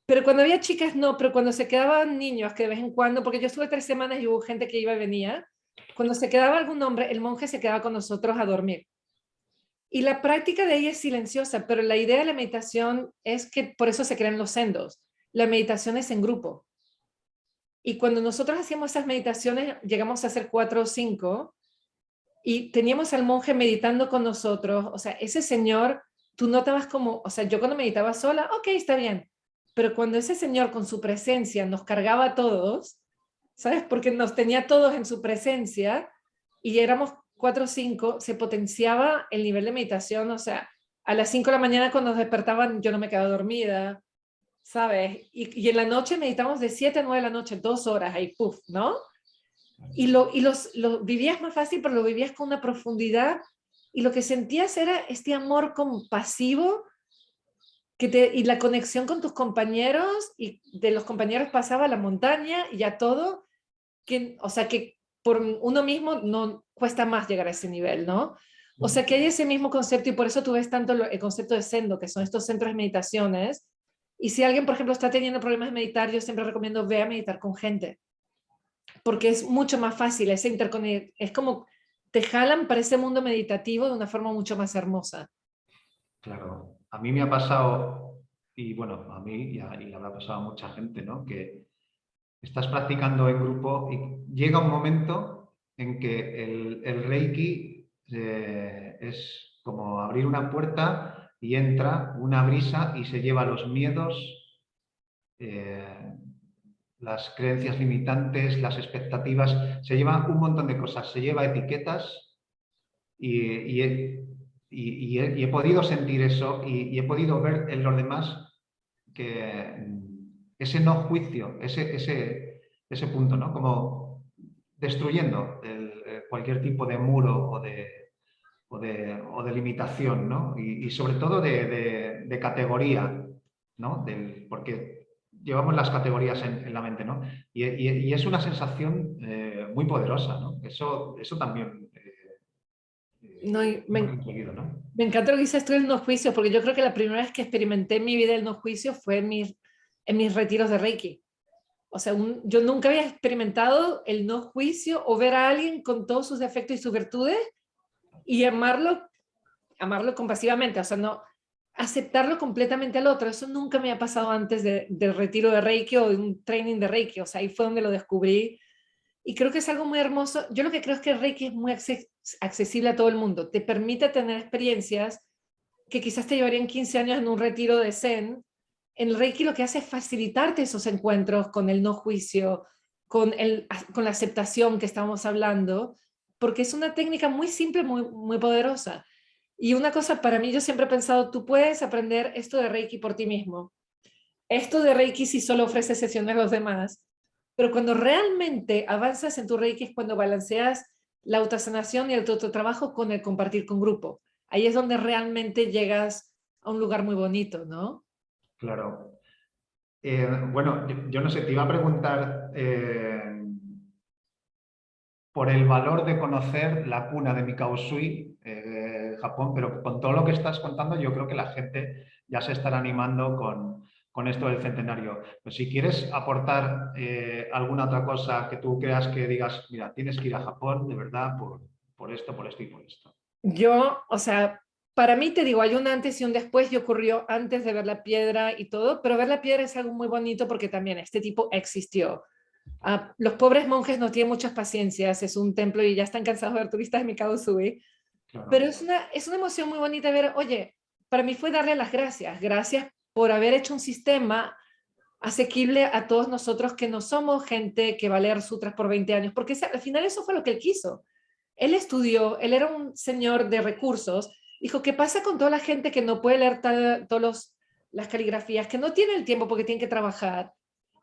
Pero cuando había chicas, no, pero cuando se quedaban niños, que de vez en cuando, porque yo estuve 3 semanas y hubo gente que iba y venía, cuando se quedaba algún hombre, el monje se quedaba con nosotros a dormir. Y la práctica de ella es silenciosa, pero la idea de la meditación es que por eso se crean los sendos. La meditación es en grupo. Y cuando nosotros hacíamos esas meditaciones, llegamos a hacer 4 o 5 y teníamos al monje meditando con nosotros. O sea, ese señor, tú notabas como, o sea, yo cuando meditaba sola, ok, está bien. Pero cuando ese señor con su presencia nos cargaba a todos, ¿sabes? Porque nos tenía todos en su presencia y éramos 4 o 5, se potenciaba el nivel de meditación. O sea, a las 5 de la mañana cuando nos despertaban yo no me quedaba dormida, ¿sabes? Y en la noche meditamos de 7 a 9 de la noche, 2 horas ahí, puff, ¿no? Lo vivías más fácil, pero lo vivías con una profundidad y lo que sentías era este amor compasivo y la conexión con tus compañeros y de los compañeros pasaba a la montaña y a todo, o sea que por uno mismo no cuesta más llegar a ese nivel, ¿no? O sea que hay ese mismo concepto y por eso tú ves tanto el concepto de Sendo, que son estos centros de meditaciones. Y si alguien, por ejemplo, está teniendo problemas de meditar, yo siempre recomiendo ve a meditar con gente, porque es mucho más fácil, ese es como te jalan para ese mundo meditativo de una forma mucho más hermosa. Claro, a mí me ha pasado, y bueno, a mí y le habrá pasado a mucha gente, ¿no? Que estás practicando en grupo y llega un momento en que el Reiki es como abrir una puerta y entra una brisa y se lleva los miedos, eh, las creencias limitantes, las expectativas, se lleva un montón de cosas, se lleva etiquetas y he podido sentir eso y he podido ver en los demás que ese no juicio, ese punto, ¿no? Como destruyendo cualquier tipo de muro o de limitación, ¿no? Y sobre todo de categoría, ¿no? Porque llevamos las categorías en la mente, ¿no? Y es una sensación muy poderosa, ¿no? Eso también No, hemos conseguido, ¿no? me encanta lo que dices tú del no juicio, porque yo creo que la primera vez que experimenté en mi vida el no juicio fue en mis retiros de Reiki. O sea, yo nunca había experimentado el no juicio o ver a alguien con todos sus defectos y sus virtudes y amarlo compasivamente, o sea, no aceptarlo completamente al otro. Eso nunca me ha pasado antes del retiro de Reiki o de un training de Reiki. O sea, ahí fue donde lo descubrí. Y creo que es algo muy hermoso. Yo lo que creo es que el Reiki es muy accesible a todo el mundo. Te permite tener experiencias que quizás te llevarían 15 años en un retiro de Zen. En el Reiki lo que hace es facilitarte esos encuentros con el no juicio, con la aceptación que estamos hablando, porque es una técnica muy simple, muy, muy poderosa. Y una cosa para mí, yo siempre he pensado, tú puedes aprender esto de Reiki por ti mismo. Esto de Reiki si solo ofrece sesiones a los demás, pero cuando realmente avanzas en tu Reiki es cuando balanceas la autosanación y el autotrabajo con el compartir con grupo. Ahí es donde realmente llegas a un lugar muy bonito, ¿no? Claro. Bueno, yo no sé, te iba a preguntar por el valor de conocer la cuna de Mikao Usui, Japón, pero con todo lo que estás contando yo creo que la gente ya se estará animando con esto del centenario. Pues si quieres aportar alguna otra cosa que tú creas que digas, mira, tienes que ir a Japón de verdad por esto y por esto. Yo, o sea, para mí, te digo, hay un antes y un después y ocurrió antes de ver la piedra y todo, pero ver la piedra es algo muy bonito porque también este tipo existió. Los pobres monjes no tienen muchas paciencias, es un templo y ya están cansados de ver turistas en Mikado Sui, pero claro. es una emoción muy bonita ver, oye, para mí fue darle las gracias, gracias por haber hecho un sistema asequible a todos nosotros que no somos gente que va a leer sutras por 20 años, porque al final eso fue lo que él quiso. Él estudió, él era un señor de recursos, dijo, ¿qué pasa con toda la gente que no puede leer todas las caligrafías, que no tiene el tiempo porque tiene que trabajar?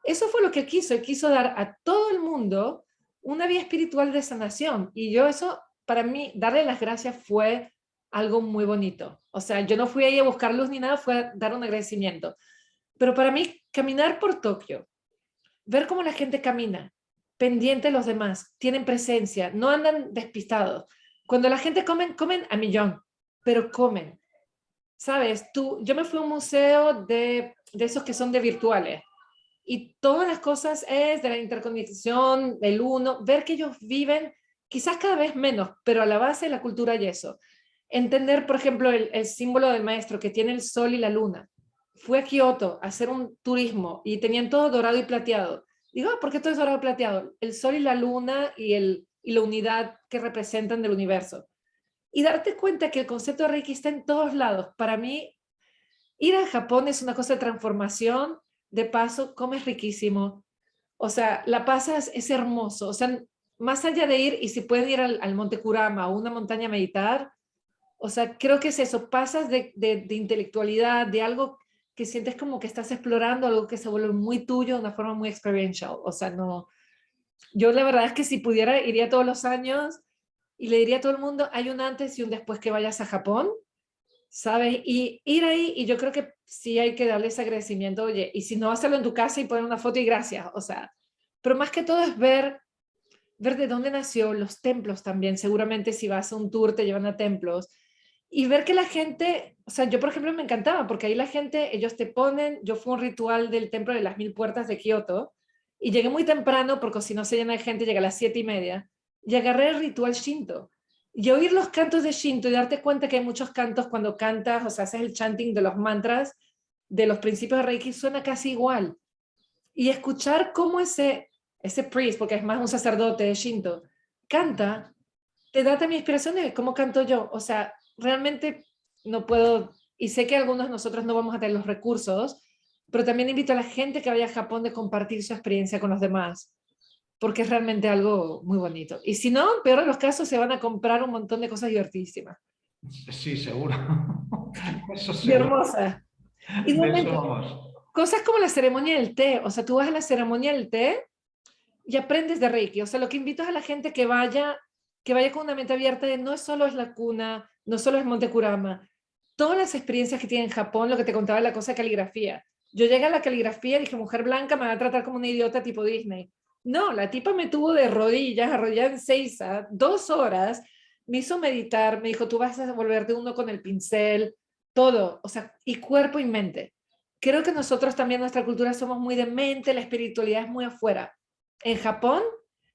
Eso fue lo que él quiso dar a todo el mundo una vía espiritual de sanación. Y yo eso, para mí, darle las gracias fue algo muy bonito. O sea, yo no fui ahí a buscar luz ni nada, fue a dar un agradecimiento. Pero para mí, caminar por Tokio, ver cómo la gente camina, pendiente de los demás, tienen presencia, no andan despistados. Cuando la gente comen a millón, pero comen. ¿Sabes? Yo me fui a un museo de esos que son de virtuales y todas las cosas es de la interconexión, del uno, ver que ellos viven quizás cada vez menos, pero a la base de la cultura y eso. Entender, por ejemplo, el símbolo del maestro que tiene el sol y la luna. Fui a Kioto a hacer un turismo y tenían todo dorado y plateado. Digo, ¿por qué todo es dorado y plateado? El sol y la luna y la unidad que representan del universo. Y darte cuenta que el concepto de Reiki está en todos lados. Para mí, ir a Japón es una cosa de transformación, de paso, comes riquísimo, o sea, la pasas, es hermoso, o sea, más allá de ir, y si pueden ir al Monte Kurama o una montaña a meditar, o sea, creo que es eso, pasas de intelectualidad, de algo que sientes como que estás explorando, algo que se vuelve muy tuyo de una forma muy experiential, o sea, no, yo la verdad es que si pudiera, iría todos los años y le diría a todo el mundo, hay un antes y un después que vayas a Japón, ¿sabes? Y ir ahí, y yo creo que sí hay que darle ese agradecimiento, oye, y si no, hacerlo en tu casa y poner una foto y gracias, o sea, pero más que todo es ver de dónde nació, los templos también, seguramente si vas a un tour te llevan a templos, y ver que la gente, o sea, yo por ejemplo me encantaba, porque ahí la gente, ellos te ponen, yo fui a un ritual del templo de las 1000 puertas de Kioto, y llegué muy temprano, porque si no se llena de gente, llega a las 7:30, y agarré el ritual Shinto, y oír los cantos de Shinto y darte cuenta que hay muchos cantos cuando cantas, o sea, haces el chanting de los mantras, de los principios de Reiki, suena casi igual. Y escuchar cómo ese priest, porque es más un sacerdote de Shinto, canta, te da también inspiración de cómo canto yo. O sea, realmente no puedo, y sé que algunos de nosotros no vamos a tener los recursos, pero también invito a la gente que vaya a Japón de compartir su experiencia con los demás, porque es realmente algo muy bonito. Y si no, peor de los casos, se van a comprar un montón de cosas divertidísimas Sí, seguro. Eso y seguro. hermosas. Y De eso realmente, vamos. cosas como la ceremonia del té, o sea, tú vas a la ceremonia del té y aprendes de Reiki. O sea, lo que invito es a la gente que vaya con una mente abierta de no solo es la cuna, no solo es Monte Kurama, todas las experiencias que tiene en Japón, lo que te contaba de la cosa de caligrafía. Yo llegué a la caligrafía y dije, mujer blanca, me va a tratar como una idiota tipo Disney. No, la tipa me tuvo de rodillas, arrodillada en Seiza, 2 horas, me hizo meditar, me dijo, tú vas a volverte uno con el pincel, todo, o sea, y cuerpo y mente. Creo que nosotros también, nuestra cultura, somos muy de mente, la espiritualidad es muy afuera. En Japón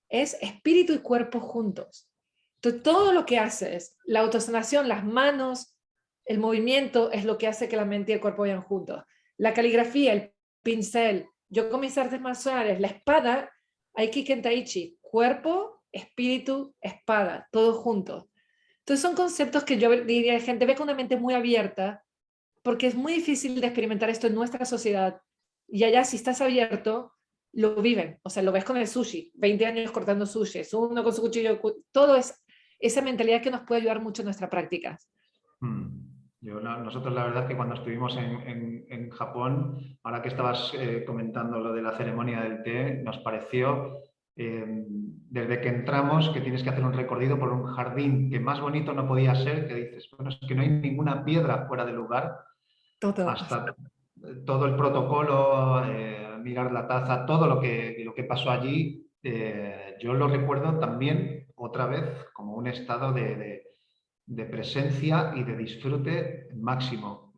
es espíritu y cuerpo juntos. Entonces, todo lo que haces, la autosanación, las manos, el movimiento, es lo que hace que la mente y el cuerpo vayan juntos. La caligrafía, el pincel, yo con mis artes marciales, la espada, Aikiken Taichi, cuerpo, espíritu, espada, todo junto. Entonces son conceptos que yo diría a la gente, ve con una mente muy abierta, porque es muy difícil de experimentar esto en nuestra sociedad. Y allá, si estás abierto, lo viven. O sea, lo ves con el sushi, 20 años cortando sushi, es uno con su cuchillo, todo es esa mentalidad que nos puede ayudar mucho en nuestra práctica. Mm. Nosotros la verdad que cuando estuvimos en Japón, ahora que estabas comentando lo de la ceremonia del té, nos pareció, desde que entramos, que tienes que hacer un recorrido por un jardín que más bonito no podía ser, que dices, bueno, es que no hay ninguna piedra fuera de lugar, Todo. hasta todo el protocolo, mirar la taza, todo lo que pasó allí, yo lo recuerdo también otra vez como un estado de presencia y de disfrute máximo.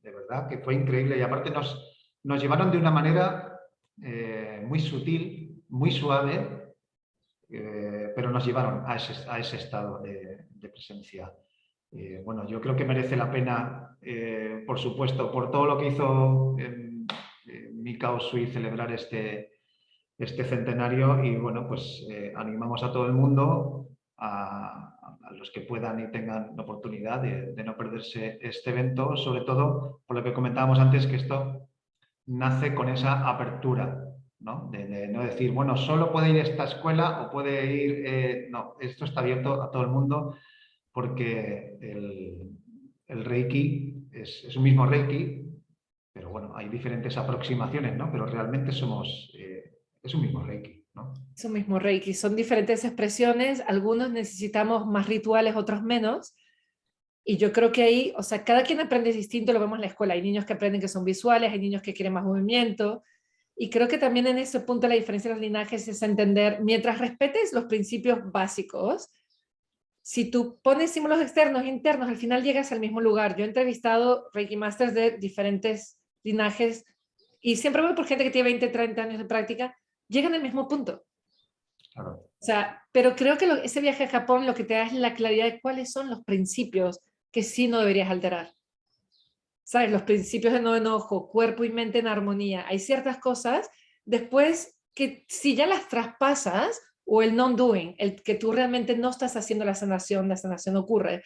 De verdad que fue increíble y aparte nos llevaron de una manera muy sutil, muy suave, pero nos llevaron a ese estado de presencia. Bueno, yo creo que merece la pena, por supuesto, por todo lo que hizo Mikao Sui celebrar este centenario y bueno, pues animamos a todo el mundo, a los que puedan y tengan la oportunidad de no perderse este evento, sobre todo por lo que comentábamos antes, que esto nace con esa apertura, ¿no? De no decir, bueno, solo puede ir esta escuela o puede ir... no, esto está abierto a todo el mundo porque el Reiki es un mismo Reiki, pero bueno, hay diferentes aproximaciones, ¿no? Pero realmente es un mismo Reiki, ¿no? Eso mismo, Reiki, son diferentes expresiones, algunos necesitamos más rituales, otros menos, y yo creo que ahí, o sea, cada quien aprende distinto, lo vemos en la escuela, hay niños que aprenden que son visuales, hay niños que quieren más movimiento, y creo que también en ese punto la diferencia de los linajes es entender, mientras respetes los principios básicos, si tú pones símbolos externos e internos, al final llegas al mismo lugar. Yo he entrevistado Reiki Masters de diferentes linajes y siempre voy por gente que tiene 20, 30 años de práctica, llegan al mismo punto. Claro. O sea, pero creo que ese viaje a Japón lo que te da es la claridad de cuáles son los principios que sí no deberías alterar. ¿Sabes? Los principios de no enojo, cuerpo y mente en armonía. Hay ciertas cosas después que si ya las traspasas, o el non-doing, el que tú realmente no estás haciendo la sanación ocurre.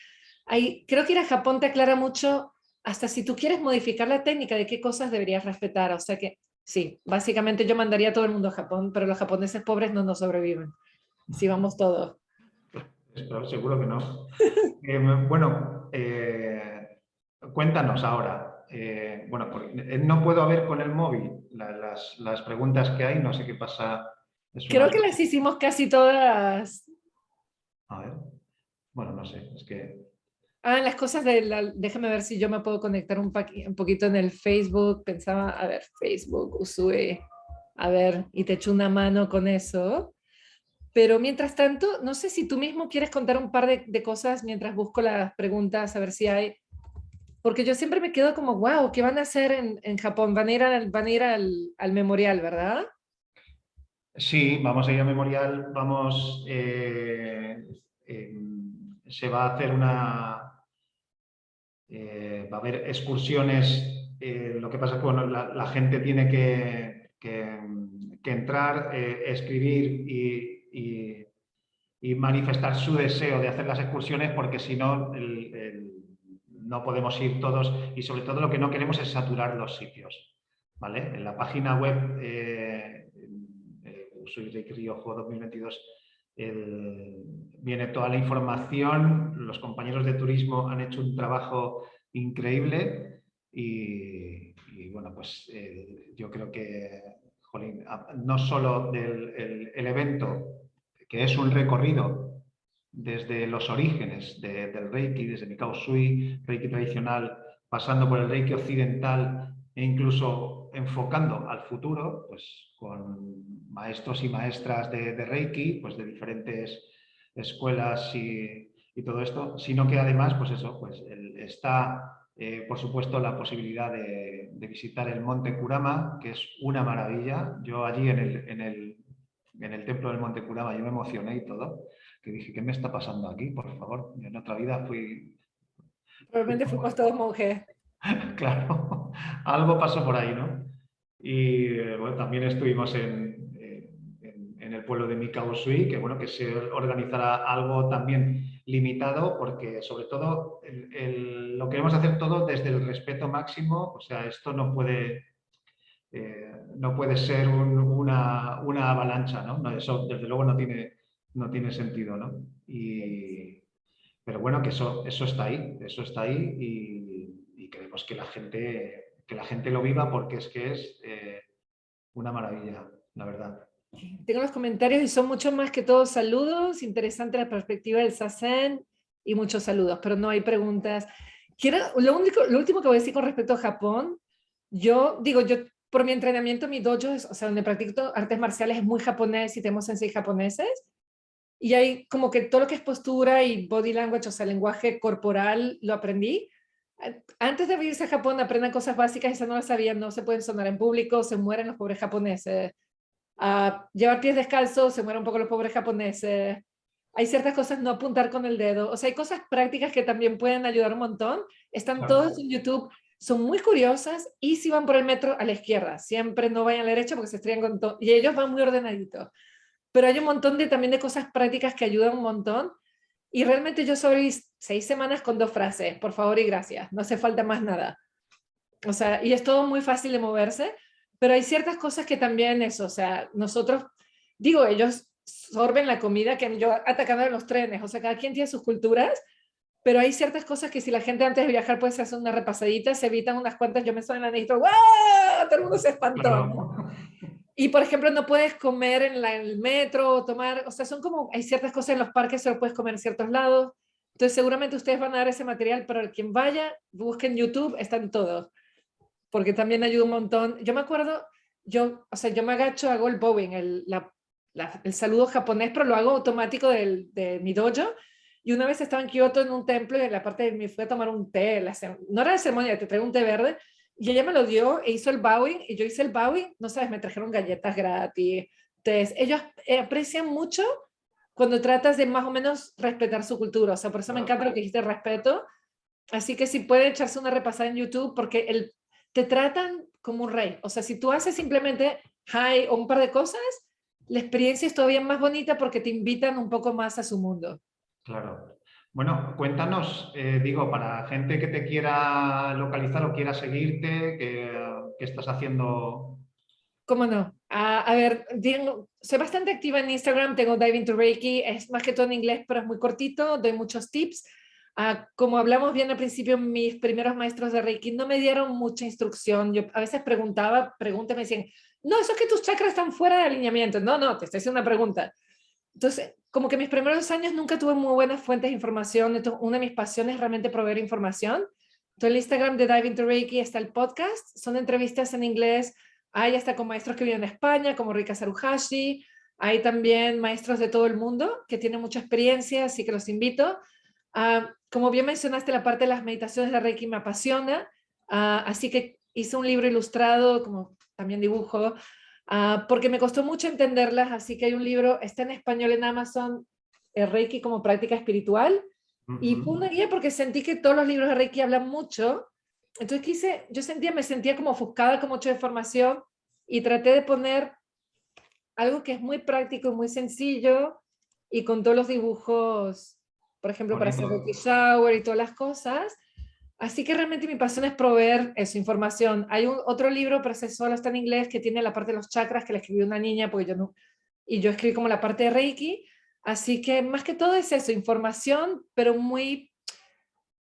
Ahí, creo que ir a Japón te aclara mucho hasta si tú quieres modificar la técnica de qué cosas deberías respetar. O sea que sí, básicamente yo mandaría a todo el mundo a Japón, pero los japoneses pobres no nos sobreviven. Sí, vamos todos. Espero, seguro que no. Bueno, cuéntanos ahora. Bueno, no puedo ver con el móvil las preguntas que hay, no sé qué pasa. Es una... Creo que las hicimos casi todas. A ver, bueno, no sé, es que... Ah, las cosas de déjame ver si yo me puedo conectar un poquito en el Facebook. Pensaba, a ver, Facebook, Usue, a ver, y te echo una mano con eso. Pero mientras tanto, no sé si tú mismo quieres contar un par de cosas mientras busco las preguntas, a ver si hay. Porque yo siempre me quedo como, wow, ¿qué van a hacer en Japón? Van a ir al memorial, ¿verdad? Sí, vamos a ir a Memorial, se va a hacer va a haber excursiones, lo que pasa es que bueno, la gente tiene que entrar, escribir y manifestar su deseo de hacer las excursiones porque si no, no podemos ir todos y sobre todo lo que no queremos es saturar los sitios. ¿Vale? En la página web Usui Reiki Ryojo 2022 viene toda la información, los compañeros de turismo han hecho un trabajo increíble y bueno, pues yo creo que, jolín, no solo el evento, que es un recorrido desde los orígenes del Reiki, desde Mikao Sui, Reiki tradicional, pasando por el Reiki occidental e incluso enfocando al futuro, pues con maestros y maestras de Reiki, pues de diferentes escuelas y todo esto, sino que además, pues eso, pues está, por supuesto, la posibilidad de visitar el Monte Kurama, que es una maravilla. Yo allí en el templo del Monte Kurama yo me emocioné y todo, que dije, ¿qué me está pasando aquí? Por favor, en otra vida fui... Probablemente fuimos todos monjes. Claro, algo pasó por ahí, ¿no? Y bueno, también estuvimos en el pueblo de Mikao Sui, que bueno, que se organizará algo también limitado, porque sobre todo lo queremos hacer todo desde el respeto máximo, o sea, esto no puede ser una avalancha, ¿no? Eso desde luego no tiene sentido, ¿no? Pero bueno, que eso está ahí y queremos que la gente lo viva porque es que es una maravilla, la verdad. Tengo los comentarios y son mucho más que todos saludos. Interesante la perspectiva del Sazen y muchos saludos, pero no hay preguntas. Lo último que voy a decir con respecto a Japón, yo digo, yo por mi entrenamiento, mi dojo, o sea, donde practico artes marciales es muy japonés y tenemos sensei japoneses. Y hay como que todo lo que es postura y body language, o sea, lenguaje corporal, lo aprendí. Antes de irse a Japón, aprendan cosas básicas, esas no las sabían, no se pueden sonar en público, se mueren los pobres japoneses. Llevar pies descalzos, se mueren un poco los pobres japoneses. Hay ciertas cosas, no apuntar con el dedo. O sea, hay cosas prácticas que también pueden ayudar un montón. Están Claro. todos en YouTube. Son muy curiosas y si van por el metro a la izquierda, siempre no vayan a la derecha porque se estrellan con todo. Y ellos van muy ordenaditos. Pero hay un montón también de cosas prácticas que ayudan un montón. Y realmente yo soy 6 semanas con 2 frases, por favor y gracias. No hace falta más nada. O sea, y es todo muy fácil de moverse, pero hay ciertas cosas que también eso, o sea, nosotros, digo, ellos sorben la comida que yo atacando en los trenes, o sea, cada quien tiene sus culturas, pero hay ciertas cosas que si la gente antes de viajar puede hacer una repasadita, se evitan unas cuantas, yo me suena en la nariz, ¡guau! Todo el mundo se espantó, Claro. ¿no? Y por ejemplo, no puedes comer en el metro o tomar, o sea, son como, hay ciertas cosas en los parques, solo puedes comer en ciertos lados. Entonces, seguramente ustedes van a dar ese material, pero quien vaya, busquen YouTube, están todos porque también ayuda un montón. Yo me acuerdo, o sea, yo me agacho, hago el bowing, el saludo japonés, pero lo hago automático de mi dojo. Y una vez estaba en Kioto en un templo y en la parte de me fui a tomar un té, no era de ceremonia, te traigo un té verde, y ella me lo dio e hizo el bowing, y yo hice el bowing, no sabes, me trajeron galletas gratis. Entonces, ellos aprecian mucho cuando tratas de más o menos respetar su cultura, o sea, por eso me encanta lo que dijiste, respeto. Así que si puede echarse una repasada en YouTube, porque te tratan como un rey. O sea, si tú haces simplemente hi o un par de cosas, la experiencia es todavía más bonita porque te invitan un poco más a su mundo. Claro. Bueno, cuéntanos, digo, para gente que te quiera localizar o quiera seguirte, ¿qué estás haciendo? ¿Cómo no? A ver, soy bastante activa en Instagram, tengo Diving to Reiki, es más que todo en inglés, pero es muy cortito, doy muchos tips. Como hablamos bien al principio, mis primeros maestros de Reiki no me dieron mucha instrucción. Yo a veces preguntaba, me decían, no, eso es que tus chakras están fuera de alineamiento. No, no, te estoy haciendo una pregunta. Entonces, como que mis primeros años nunca tuve muy buenas fuentes de información. Entonces, una de mis pasiones es realmente proveer información. Entonces, en el Instagram de Dive into Reiki está el podcast. Son entrevistas en inglés. Hay hasta con maestros que viven en España, como Rika Saruhashi. Hay también maestros de todo el mundo que tienen mucha experiencia, así que los invito. Como bien mencionaste, la parte de las meditaciones de Reiki me apasiona. Así que hice un libro ilustrado, como también dibujo, porque me costó mucho entenderlas, así que hay un libro, está en español en Amazon, Reiki como práctica espiritual, y fue una Ujú. guía porque sentí que todos los libros de Reiki hablan mucho, entonces me sentía como ofuscada con mucha información y traté de poner algo que es muy práctico, muy sencillo, y con todos los dibujos, por ejemplo, para hacer Reiki Bonito. Shower y todas las cosas. Así que realmente mi pasión es proveer esa información. Hay otro libro, pero ese solo está en inglés, que tiene la parte de los chakras que le escribió una niña, porque yo no, y yo escribí como la parte de Reiki. Así que más que todo es eso, información, pero muy,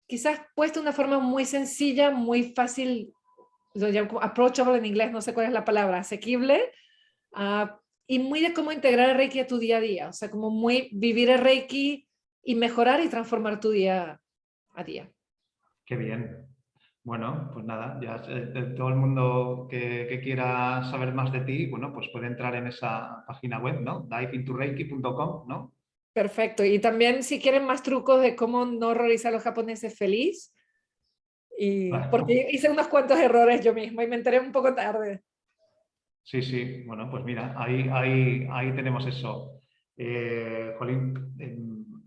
quizás puesta de una forma muy sencilla, muy fácil, lo llamo como approachable en inglés, no sé cuál es la palabra, asequible, y muy de cómo integrar el Reiki a tu día a día, o sea, como muy vivir el Reiki y mejorar y transformar tu día a día. Qué bien. Bueno, pues nada, ya todo el mundo que quiera saber más de ti, bueno, pues puede entrar en esa página web, ¿no? diveintoreiki.com, ¿no? Perfecto. Y también si quieren más trucos de cómo no horrorizar a los japoneses feliz, y Bueno, porque hice unos cuantos errores yo misma y me enteré un poco tarde. sí, sí, bueno, pues mira, ahí tenemos eso. Jolín,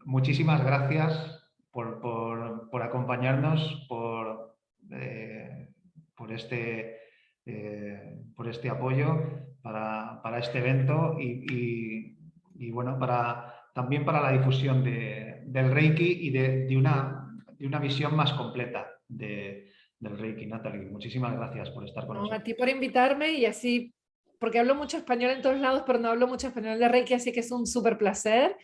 muchísimas gracias por acompañarnos, eh, por por este apoyo para este evento y, bueno, también para la difusión del Reiki y de una visión más completa del Reiki, Natalie. Muchísimas gracias por estar con No, a nosotros. ti por invitarme y así, porque hablo mucho español en todos lados, pero no hablo mucho español de Reiki, así que es un súper placer.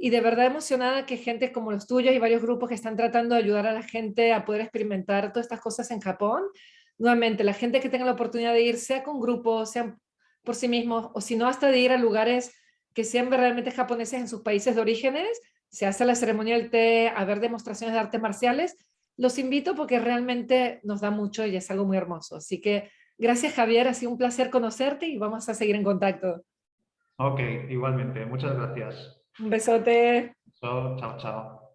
Y de verdad emocionada que gente como los tuyos y varios grupos que están tratando de ayudar a la gente a poder experimentar todas estas cosas en Japón. Nuevamente, la gente que tenga la oportunidad de ir, sea con grupos, sean por sí mismos, o si no, hasta de ir a lugares que sean realmente japoneses en sus países de orígenes, se hace la ceremonia del té, a ver demostraciones de artes marciales. Los invito porque realmente nos da mucho y es algo muy hermoso. Así que gracias, Javier, ha sido un placer conocerte y vamos a seguir en contacto. Ok, igualmente. Muchas gracias. Un besote. Chao, chao, chao.